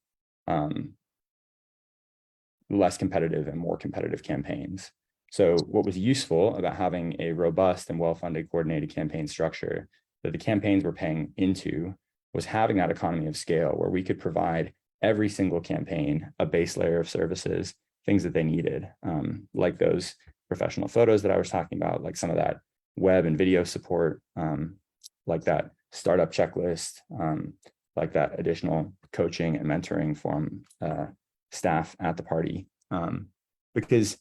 less competitive and more competitive campaigns. So what was useful about having a robust and well-funded coordinated campaign structure that the campaigns were paying into was having that economy of scale where we could provide every single campaign a base layer of services, things that they needed, like those professional photos that I was talking about, like some of that web and video support, like that startup checklist, like that additional coaching and mentoring from staff at the party. Because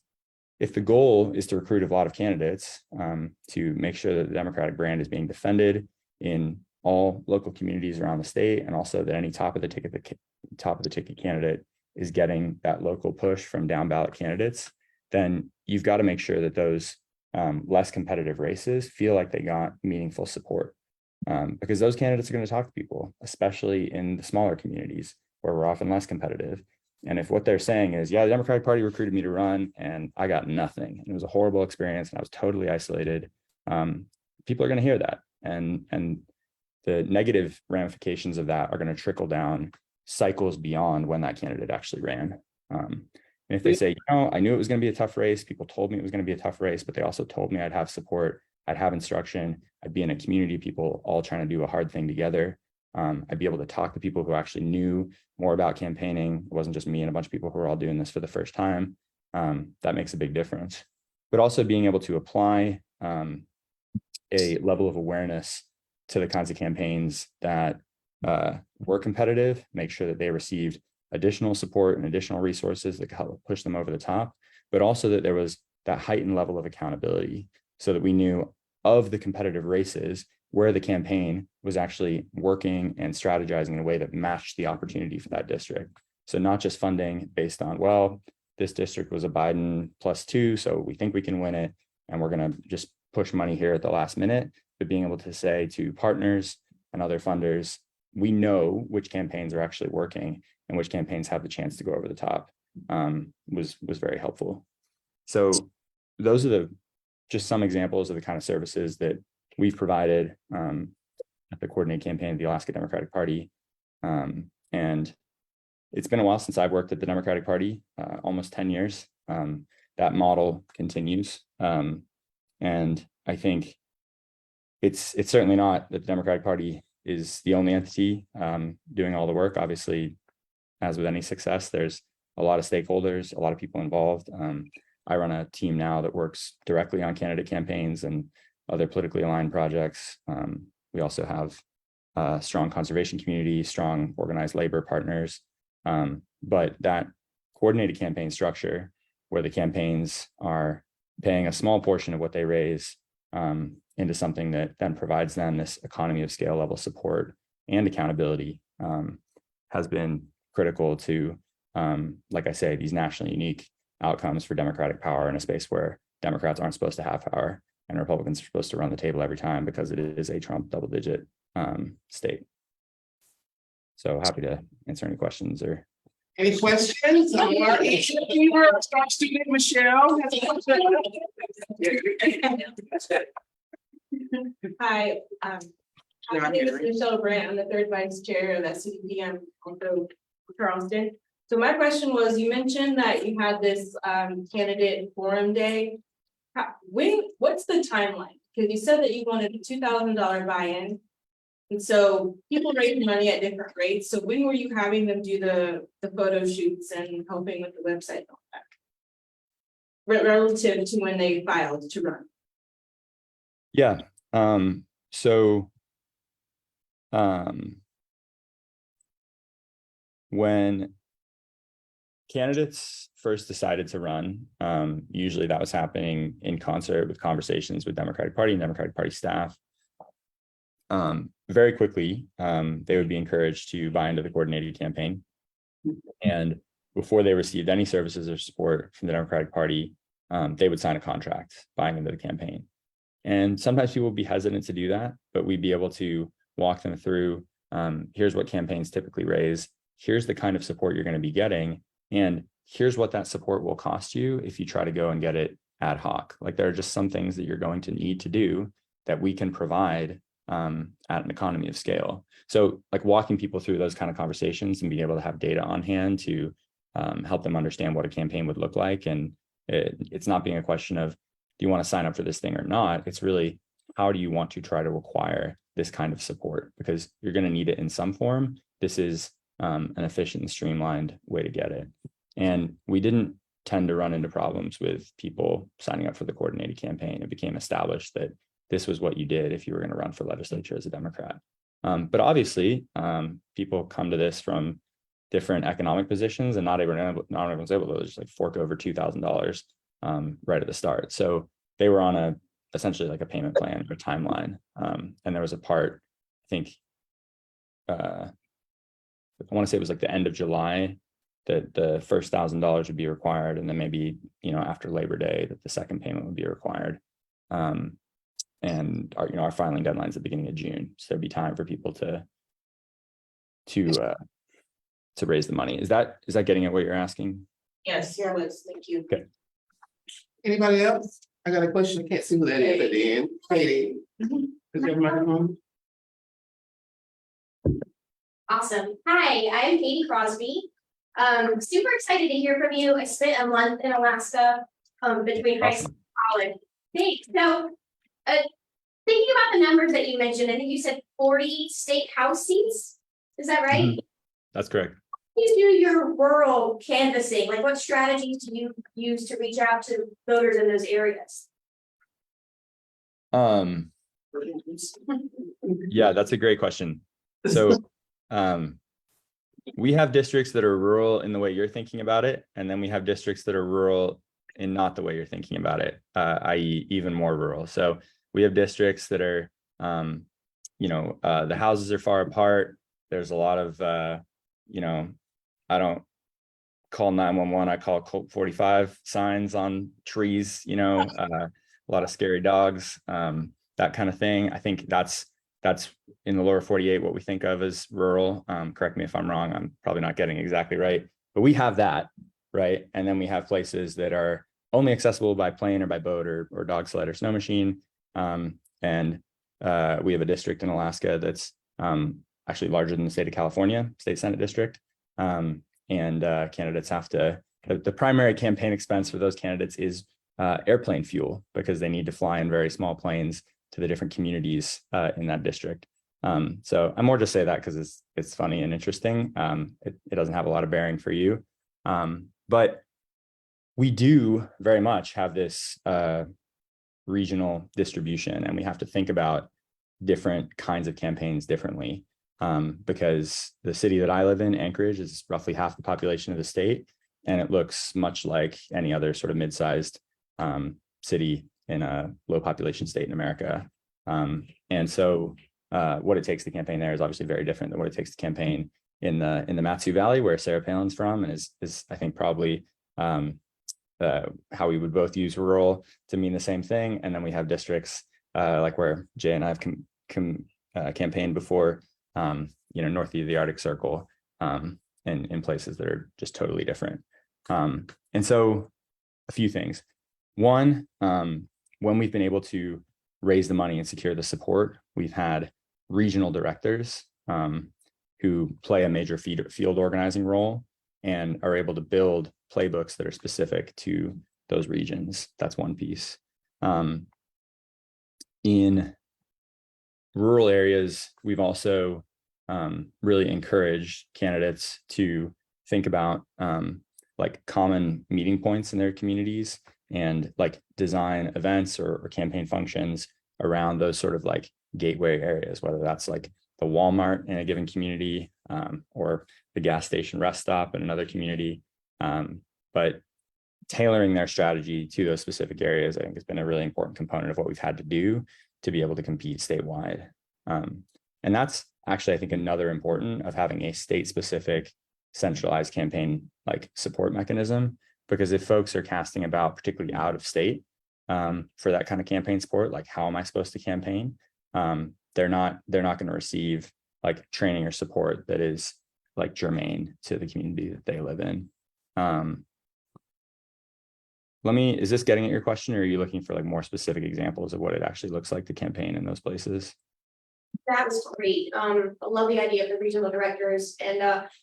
if the goal is to recruit a lot of candidates to make sure that the Democratic brand is being defended in all local communities around the state, and also that any top of the ticket candidate is getting that local push from down ballot candidates, then you've got to make sure that those less competitive races feel like they got meaningful support. Because those candidates are going to talk to people, especially in the smaller communities where we're often less competitive. And if what they're saying is, yeah, the Democratic Party recruited me to run and I got nothing, and it was a horrible experience and I was totally isolated, people are going to hear that. And the negative ramifications of that are going to trickle down cycles beyond when that candidate actually ran. And if they say, I knew it was going to be a tough race, people told me it was going to be a tough race, but they also told me I'd have support, I'd have instruction, I'd be in a community of people all trying to do a hard thing together. I'd be able to talk to people who actually knew more about campaigning. It wasn't just me and a bunch of people who were all doing this for the first time. That makes a big difference. But also being able to apply a level of awareness to the kinds of campaigns that were competitive, make sure that they received additional support and additional resources that could help push them over the top, but also that there was that heightened level of accountability so that we knew of the competitive races where the campaign was actually working and strategizing in a way that matched the opportunity for that district. So not just funding based on, well, this district was a Biden +2, so we think we can win it, and we're going to just push money here at the last minute, but being able to say to partners and other funders, we know which campaigns are actually working and which campaigns have the chance to go over the top, was very helpful. So those are just some examples of the kind of services that we've provided at the coordinated campaign of the Alaska Democratic Party. And it's been a while since I've worked at the Democratic Party, almost 10 years. That model continues. And I think it's certainly not that the Democratic Party is the only entity doing all the work. Obviously, as with any success, there's a lot of stakeholders, a lot of people involved. I run a team now that works directly on candidate campaigns and other politically aligned projects. We also have a strong conservation community, strong organized labor partners. But that coordinated campaign structure where the campaigns are paying a small portion of what they raise into something that then provides them this economy of scale level support and accountability has been critical to, like I say, these nationally unique outcomes for Democratic power in a space where Democrats aren't supposed to have power and Republicans are supposed to run the table every time because it is a Trump double-digit state. So happy to answer any questions or. Any questions? Our student Michelle has a question. Hi, my name is Michelle Brandt. I'm the third vice chair of SCDP. I'm also Charleston. So my question was, you mentioned that you had this candidate forum day. What's the timeline? Because you said that you wanted a $2,000 buy-in. And so people raise money at different rates. So when were you having them do the photo shoots and helping with the website and all that? Relative to when they filed to run? Yeah, so when candidates first decided to run, usually that was happening in concert with conversations with Democratic Party and Democratic Party staff. Very quickly, they would be encouraged to buy into the coordinated campaign. And before they received any services or support from the Democratic Party, they would sign a contract buying into the campaign. And sometimes people would be hesitant to do that, but we'd be able to walk them through, here's what campaigns typically raise, here's the kind of support you're going to be getting, and here's what that support will cost you if you try to go and get it ad hoc. Like there are just some things that you're going to need to do that we can provide at an economy of scale. So like walking people through those kind of conversations and being able to have data on hand to help them understand what a campaign would look like. And it's not being a question of, do you want to sign up for this thing or not? It's really, how do you want to try to acquire this kind of support? Because you're going to need it in some form. This is an efficient and streamlined way to get it. And we didn't tend to run into problems with people signing up for the coordinated campaign. It became established that this was what you did if you were going to run for legislature as a Democrat. But obviously, people come to this from different economic positions, and not everyone's able to just like fork over $2,000 right at the start. So they were on essentially like a payment plan or timeline. And there was a part, I think, I want to say it was like the end of July that the first $1,000 would be required, and then maybe, after Labor Day that the second payment would be required. And our filing deadline is the beginning of June, so there'd be time for people to raise the money. Is that getting at what you're asking? Yes, yeah, Liz, thank you. Okay. Anybody else? I got a question. I can't see who that is at the end. Katie. Is there a microphone? Awesome. Hi, I'm Katie Crosby. Super excited to hear from you. I spent a month in Alaska between high school and college. Thanks. So, thinking about the numbers that you mentioned, I think you said 40 state house seats. Is that right? Mm-hmm. That's correct. You do your rural canvassing. Like, what strategies do you use to reach out to voters in those areas? Yeah, that's a great question. So we have districts that are rural in the way you're thinking about it, and then we have districts that are rural in not the way you're thinking about it, i.e. even more rural. So we have districts that are, the houses are far apart. There's a lot of, I don't call 911, I call Colt 45 signs on trees, a lot of scary dogs, that kind of thing. I think that's in the lower 48, what we think of as rural. Correct me if I'm wrong, I'm probably not getting exactly right, but we have that, right? And then we have places that are only accessible by plane or by boat or dog sled or snow machine. And we have a district in Alaska that's actually larger than the state of California, state Senate district. And candidates have to, the primary campaign expense for those candidates is airplane fuel, because they need to fly in very small planes to the different communities in that district. So I more just say that because it's funny and interesting. It doesn't have a lot of bearing for you. But we do very much have this regional distribution, and we have to think about different kinds of campaigns differently. Because the city that I live in, Anchorage, is roughly half the population of the state, and it looks much like any other sort of mid-sized city in a low population state in America. And so what it takes to campaign there is obviously very different than what it takes to campaign in the Mat-Su Valley, where Sarah Palin's from, and is I think probably how we would both use rural to mean the same thing. And then we have districts like where Jay and I have campaigned before, north of the Arctic Circle, and in places that are just totally different. And so a few things. One, when we've been able to raise the money and secure the support, we've had regional directors who play a major field organizing role and are able to build playbooks that are specific to those regions. That's one piece. In rural areas, we've also really encouraged candidates to think about like common meeting points in their communities and like design events or campaign functions around those sort of like gateway areas, whether that's like the Walmart in a given community or the gas station rest stop in another community. But tailoring their strategy to those specific areas, I think, has been a really important component of what we've had to do to be able to compete statewide. And that's actually, I think, another important of having a state-specific centralized campaign like support mechanism, because if folks are casting about, particularly out of state, for that kind of campaign support, like how am I supposed to campaign? They're not going to receive like training or support that is like germane to the community that they live in. Is this getting at your question, or are you looking for like more specific examples of what it actually looks like to campaign in those places? That was great. I love the idea of the regional directors. And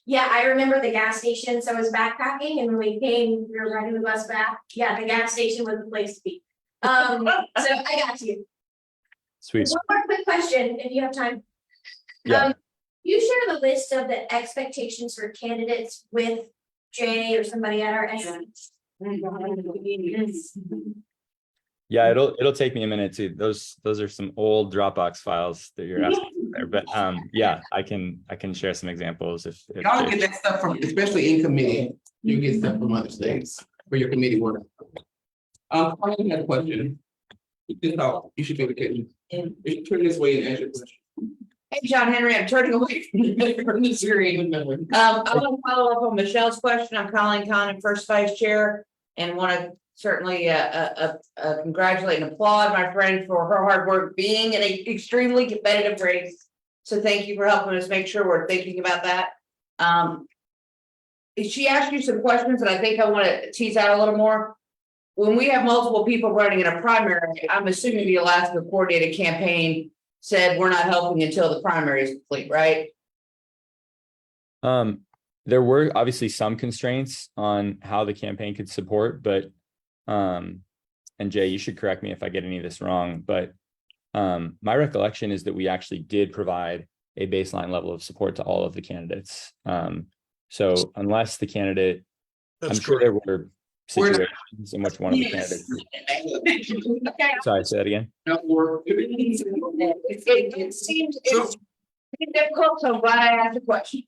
yeah, I remember the gas station. So I was backpacking, and when we came, we were riding the bus back. Yeah, the gas station was the place to be. So I got you. Sweet. One more quick question, if you have time. Yeah. You share the list of the expectations for candidates with Jay or somebody at our end. Yeah, it'll take me a minute to those are some old Dropbox files that you're asking there, but yeah, I can share some examples if Y'all get that stuff from, especially in committee, you get stuff from other states for your committee work. Carly had a question. You thought you should be able to, you should turn this way and answer the question. Hey, John Henry, I'm turning away from the screen. I want to follow up on Michelle's question. I'm Colleen Conn, first vice chair, and want to certainly congratulate and applaud my friend for her hard work being in an extremely competitive race. So thank you for helping us make sure we're thinking about that. She asked you some questions, and I think I want to tease out a little more. When we have multiple people running in a primary, I'm assuming the Alaska coordinated campaign said we're not helping until the primary is complete, right? There were obviously some constraints on how the campaign could support, but and Jay, you should correct me if I get any of this wrong, but my recollection is that we actually did provide a baseline level of support to all of the candidates. So unless the candidate, I'm sure there were situations in which one of the candidates. Sorry, say that again. It seems difficult, so I'm glad I asked the question.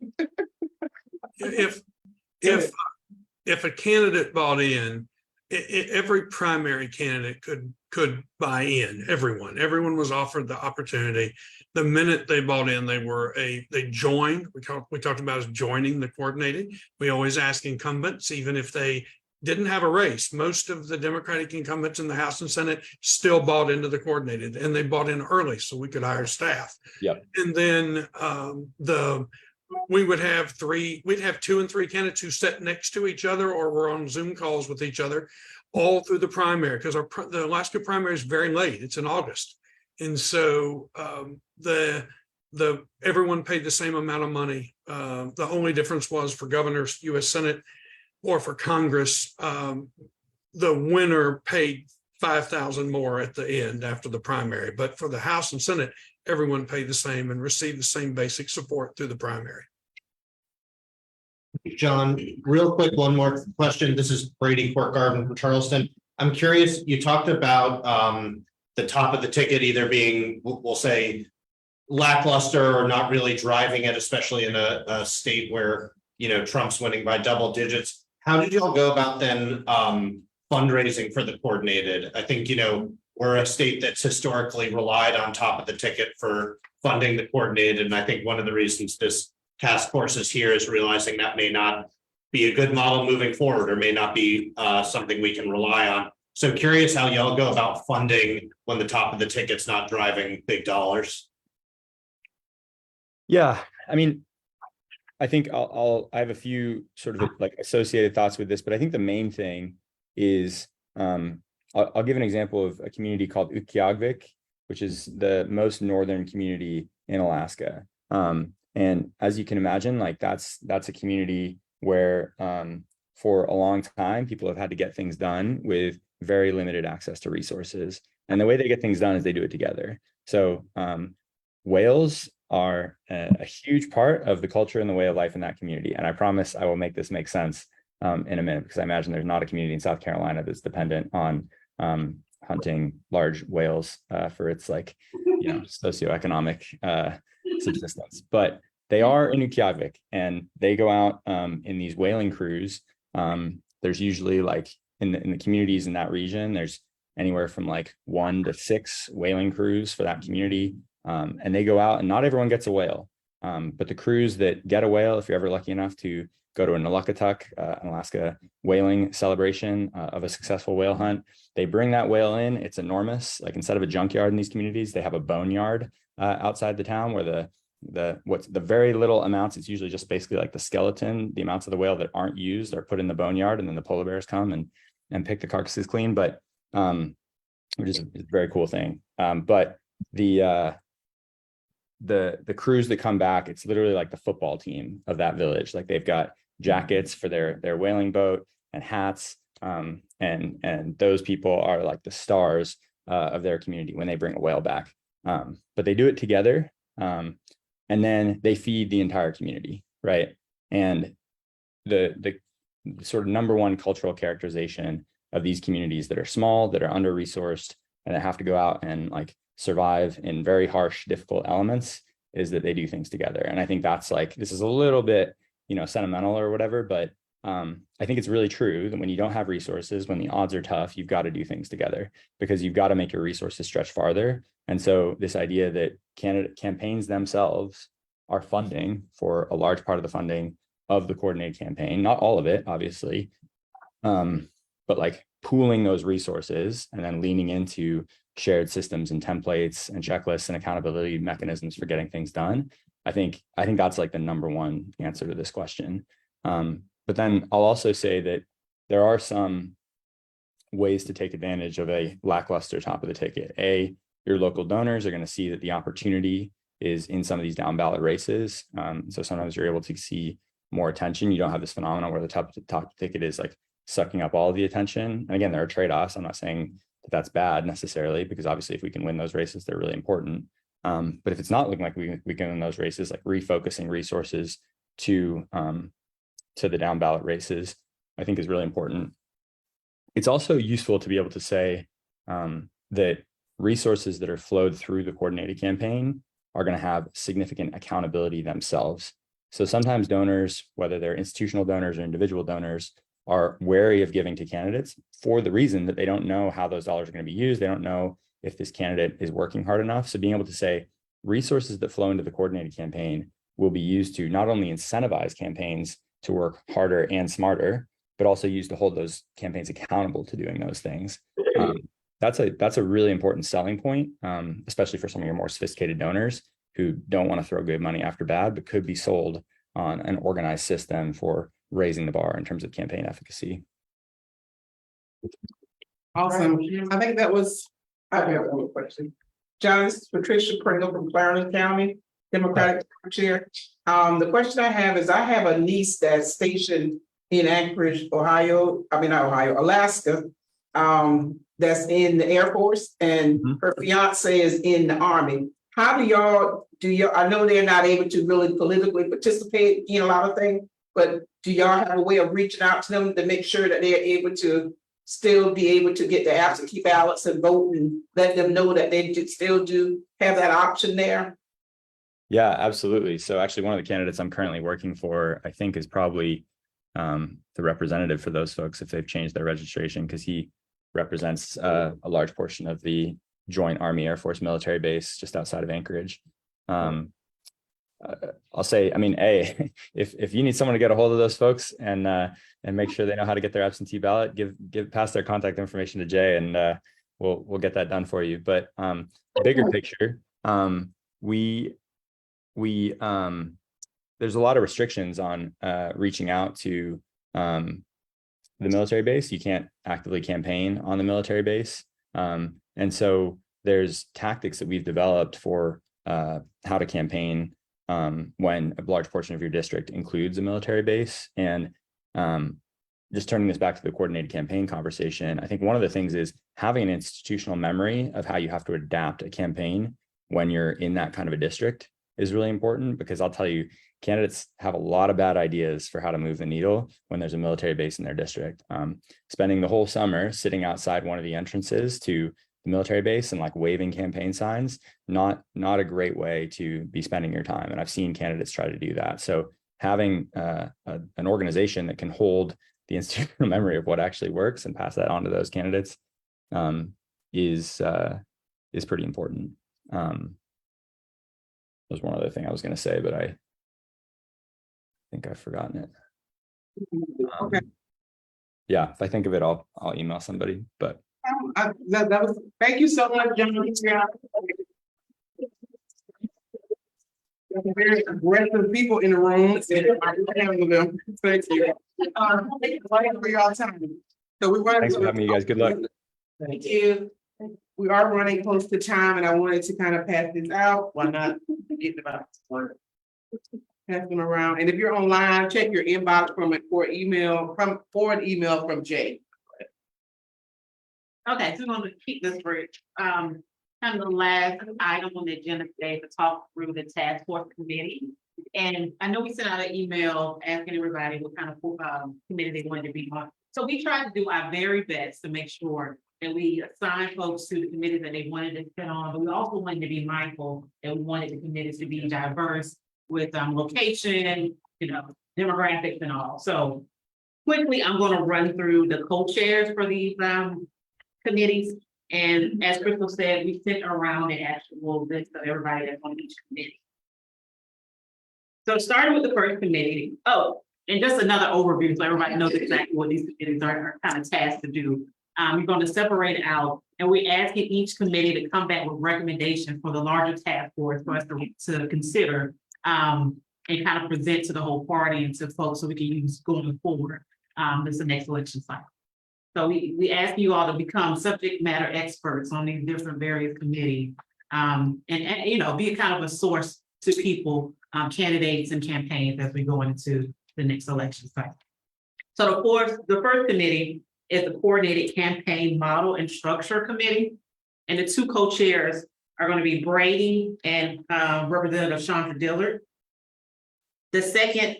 If a candidate bought in, every primary candidate could buy in. Everyone was offered the opportunity. The minute they bought in, they joined. We talked about as joining the coordinated. We always ask incumbents, even if they didn't have a race. Most of the Democratic incumbents in the House and Senate still bought into the coordinated, and they bought in early so we could hire staff. Yep. And then we'd have 2 and 3 candidates who sat next to each other or were on Zoom calls with each other all through the primary, because the Alaska primary is very late. It's in August. And so everyone paid the same amount of money. The only difference was for governors, US Senate, or for Congress, the winner paid $5,000 more at the end after the primary. But for the House and Senate, everyone paid the same and received the same basic support through the primary. John, real quick, one more question. This is Brady Courtgarden from Charleston. I'm curious, you talked about the top of the ticket either being, we'll say, lackluster or not really driving it, especially in a state where, Trump's winning by double digits. How did y'all go about then fundraising for the coordinated? I think, we're a state that's historically relied on top of the ticket for funding the coordinated. And I think one of the reasons this task force is here is realizing that may not be a good model moving forward or may not be something we can rely on. So curious how y'all go about funding when the top of the ticket's not driving big dollars. Yeah, I mean, I think I have a few sort of like associated thoughts with this, but I think the main thing is I'll give an example of a community called Utqiagvik, which is the most northern community in Alaska. And as you can imagine, like that's a community where for a long time, people have had to get things done with very limited access to resources. And the way they get things done is they do it together. So whales are a huge part of the culture and the way of life in that community. And I promise I will make this make sense in a minute, because I imagine there's not a community in South Carolina that's dependent on hunting large whales for its socioeconomic subsistence. But they are in Nukiavik, and they go out in these whaling crews. There's usually in the communities in that region, there's anywhere from 1 to 6 whaling crews for that community. And they go out, and not everyone gets a whale. But the crews that get a whale, if you're ever lucky enough to go to a Nulukatuck, an Alaska whaling celebration of a successful whale hunt, they bring that whale in. It's enormous. Instead of a junkyard in these communities, they have a boneyard outside the town where the very little amounts, it's usually just basically the skeleton, the amounts of the whale that aren't used are put in the boneyard, and then the polar bears come and pick the carcasses clean. But which is a very cool thing. But the crews that come back, it's literally like the football team of that village. They've got jackets for their whaling boat and hats. And those people are the stars of their community when they bring a whale back. But they do it together. And then they feed the entire community, right? And the sort of number one cultural characterization of these communities that are small, that are under-resourced, and that have to go out and survive in very harsh, difficult elements, is that they do things together. And I think that's this is a little bit, sentimental or whatever, but I think it's really true that when you don't have resources, when the odds are tough, you've got to do things together, because you've got to make your resources stretch farther. And so this idea that candidate campaigns themselves are funding for a large part of the funding of the coordinated campaign, not all of it, obviously, but pooling those resources and then leaning into shared systems and templates and checklists and accountability mechanisms for getting things done. I think that's the number one answer to this question. But then I'll also say that there are some ways to take advantage of a lackluster top of the ticket. Your local donors are going to see that the opportunity is in some of these down ballot races. So sometimes you're able to see more attention. You don't have this phenomenon where the top ticket is sucking up all of the attention. And again, there are trade-offs. I'm not saying that that's bad necessarily, because obviously if we can win those races, they're really important. But if it's not looking like we can win those races, refocusing resources to the down ballot races, I think is really important. It's also useful to be able to say that resources that are flowed through the coordinated campaign are going to have significant accountability themselves. So sometimes donors, whether they're institutional donors or individual donors, are wary of giving to candidates for the reason that they don't know how those dollars are going to be used. They don't know if this candidate is working hard enough. So being able to say resources that flow into the coordinated campaign will be used to not only incentivize campaigns to work harder and smarter, but also used to hold those campaigns accountable to doing those things. That's a really important selling point, especially for some of your more sophisticated donors who don't want to throw good money after bad, but could be sold on an organized system for raising the bar in terms of campaign efficacy. Awesome. I think that was, I have one question. John, this is Patricia Pringle from Clarendon County, Democratic Chair. The question I have is, I have a niece that's stationed in Anchorage, Alaska, that's in the Air Force, and her fiance is in the Army. How do y'all, I know they're not able to really politically participate in a lot of things, but do y'all have a way of reaching out to them to make sure that they're able to still be able to get the absentee ballots and vote, and let them know that they still do have that option there? Yeah, absolutely. So actually one of the candidates I'm currently working for, I think, is probably the representative for those folks if they've changed their registration, because he represents a large portion of the Joint Army Air Force military base just outside of Anchorage. I'll say, if you need someone to get a hold of those folks and make sure they know how to get their absentee ballot, pass their contact information to Jay, and we'll get that done for you. But bigger picture, there's a lot of restrictions on reaching out to the military base. You can't actively campaign on the military base. And so there's tactics that we've developed for how to campaign when a large portion of your district includes a military base. And just turning this back to the coordinated campaign conversation, I think one of the things is having an institutional memory of how you have to adapt a campaign when you're in that kind of a district is really important, because I'll tell you, candidates have a lot of bad ideas for how to move the needle when there's a military base in their district. Spending the whole summer sitting outside one of the entrances to the military base and like waving campaign signs, not a great way to be spending your time. And I've seen candidates try to do that. So having an organization that can hold the institutional memory of what actually works and pass that on to those candidates is pretty important. There's one other thing I was going to say, but I think I've forgotten it. Okay. Yeah, if I think of it, I'll email somebody. But that was, thank you so much, John. Very aggressive people in the room. Thank you. For y'all time. So we want thanks for having me, guys. Good luck. Thank you. We are running close to time, and I wanted to kind of pass this out. Why not get about pass them around? And if you're online, check your inbox for forward email from Jay. Okay, so we're going to keep this bridge. Kind of the last item on the agenda today to talk through the task force committee. And I know we sent out an email asking everybody what kind of committee they wanted to be on. So we tried to do our very best to make sure that we assign folks to the committee that they wanted to sit on, but we also wanted to be mindful that we wanted the committees to be diverse with location, demographics and all. So quickly, I'm going to run through the co-chairs for these committees. And as Crystal said, we sent around an actual list of everybody that's on each committee. So starting with the first committee. Oh, and just another overview so everybody knows exactly what these committees are kind of tasked to do. We're going to separate it out, and we're asking each committee to come back with recommendations for the larger task force for us to consider and kind of present to the whole party and to folks so we can use going forward. This is the next election cycle. So we ask you all to become subject matter experts on these different various committees and be kind of a source to people, candidates and campaigns as we go into the next election cycle. So the first committee is the Coordinated Campaign Model and Structure Committee. And the two co-chairs are going to be Brady and Representative Chandra Dillard. The second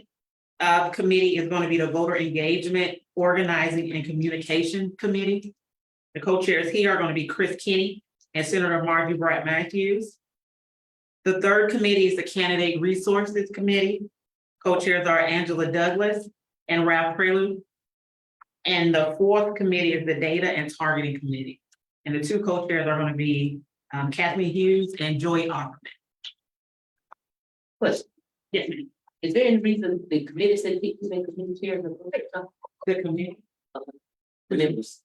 committee is going to be the Voter Engagement, Organizing, and Communication Committee. The co-chairs here are going to be Chris Kinney and Senator Margie Bright Matthews. The third committee is the Candidate Resources Committee. Co-chairs are Angela Douglas and Ralph Prelude. And the fourth committee is the Data and Targeting Committee. And the two co-chairs are going to be Kathleen Hughes and Joy Ackerman. Question. Yes, ma'am. Is there any reason the committee said people make committee chairs? The committee? The members?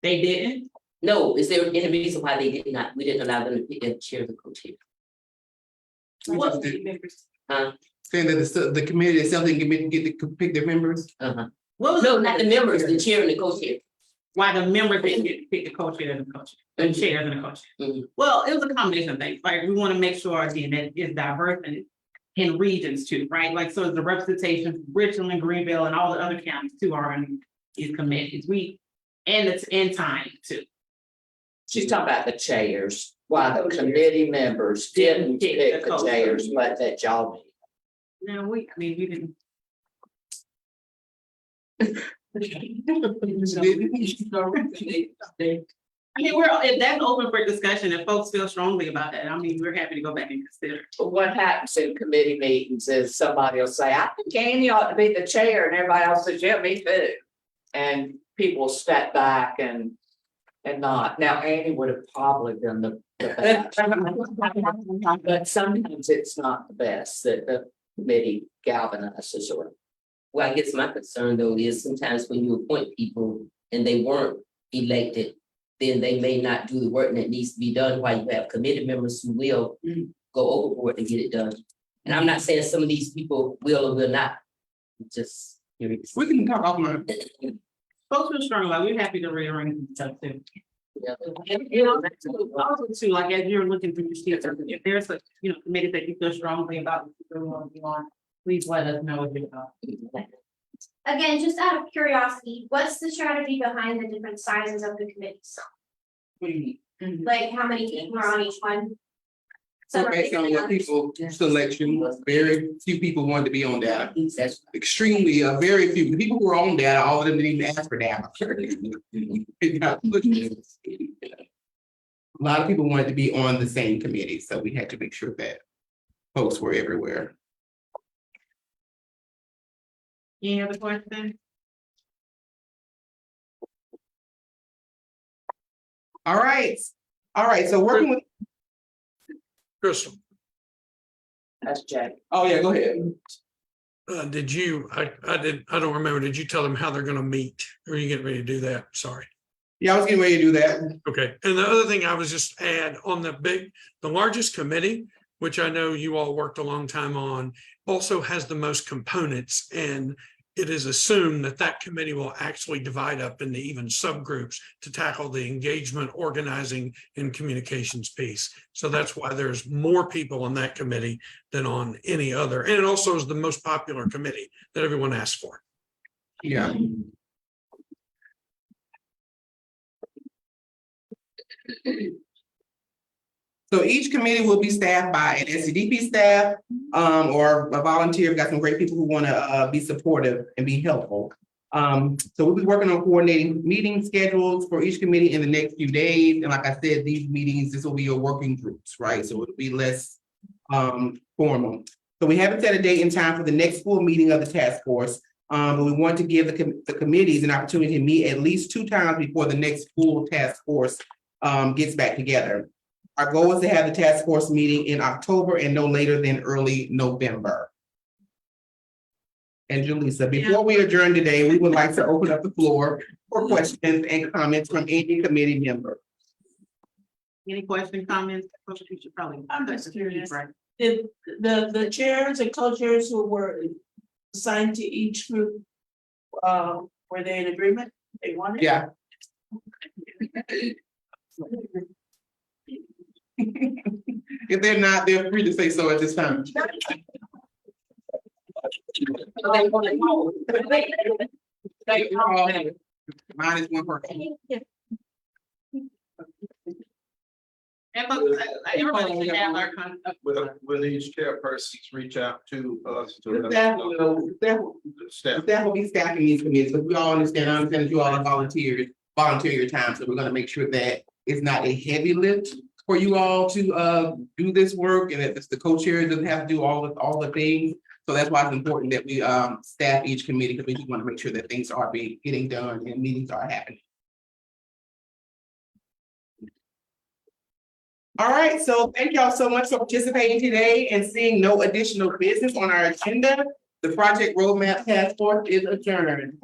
They didn't? No, is there any reason why they did not? We didn't allow them to pick their chairs or co-chairs? What members? Saying that the committee itself didn't get to pick their members. No, not the members, the chair and the co-chair. Why the members didn't get to pick the co-chair and the co-chair, the chairs and the co-chair. Well, it was a combination of things. Like we want to make sure again that it's diverse and in regions too, right? Like so, the representation from Richland, Greenville, and all the other counties too are in these committees. And it's in time too. She's talking about the chairs, why the committee members didn't pick the chairs, what that y'all need. No, we didn't. If that's open for discussion, if folks feel strongly about that, we're happy to go back and consider. But what happens in committee meetings is somebody will say, I think Annie ought to be the chair, and everybody else says, yeah, me too. And people step back and not. Now, Annie would have probably been the best. But sometimes it's not the best that the committee galvanizes or. Well, I guess my concern though is sometimes when you appoint people and they weren't elected, then they may not do the work that needs to be done while you have committee members who will go overboard to get it done. And I'm not saying some of these people will or will not. Just curious. We can talk offline. Folks feel strong about, we're happy to rearrange and stuff too. Yeah. Also too, like as you're looking through your sheets, if there's a committee that you feel strongly about, please let us know if you're Again, just out of curiosity, what's the strategy behind the different sizes of the committees? What do you mean? Like how many people are on each one? So based on what people selection, very few people wanted to be on data. That's extremely, very few. The people who were on data, all of them didn't even ask for data. A lot of people wanted to be on the same committee, so we had to make sure that folks were everywhere. Any other questions? All right, so working with, Crystal, That's Jack. oh yeah, go ahead. did you, I don't remember, did you tell them how they're gonna meet? Or are you getting ready to do that? Sorry. Yeah, I was getting ready to do that. Okay, and the other thing I was just add on the largest committee, which I know you all worked a long time on, also has the most components, and it is assumed that that committee will actually divide up into even subgroups to tackle the engagement, organizing, and communications piece. So that's why there's more people on that committee than on any other, and it also is the most popular committee that everyone asks for. Yeah. So each committee will be staffed by an SCDP staff, or a volunteer. We've got some great people who want to be supportive and be helpful. So we'll be working on coordinating meeting schedules for each committee in the next few days. And like I said, these meetings, this will be your working groups, right? So it'll be less formal. So we haven't set a date and time for the next full meeting of the task force. But we want to give the committees an opportunity to meet at least 2 times before the next full task force gets back together. Our goal is to have the task force meeting in October and no later than early November. And Julissa, before we adjourn today, we would like to open up the floor for questions and comments from any committee member. Any questions, comments? I'm just curious. Did the chairs and co-chairs who were assigned to each group, were they in agreement? They wanted? Yeah. If they're not, they're free to say so at this time. Mine is one person. Everybody should have our Will each chairpersons reach out to us? The staff will be staffing these committees, but we all understand, I understand that you all are volunteer your time, so we're gonna make sure that it's not a heavy lift for you all to do this work, and that the co-chair doesn't have to do all the things. So that's why it's important that we staff each committee, because we just want to make sure that things are getting done and meetings are happening. All right, so thank y'all so much for participating today, and seeing no additional business on our agenda. The Project Roadmap Task Force is adjourned.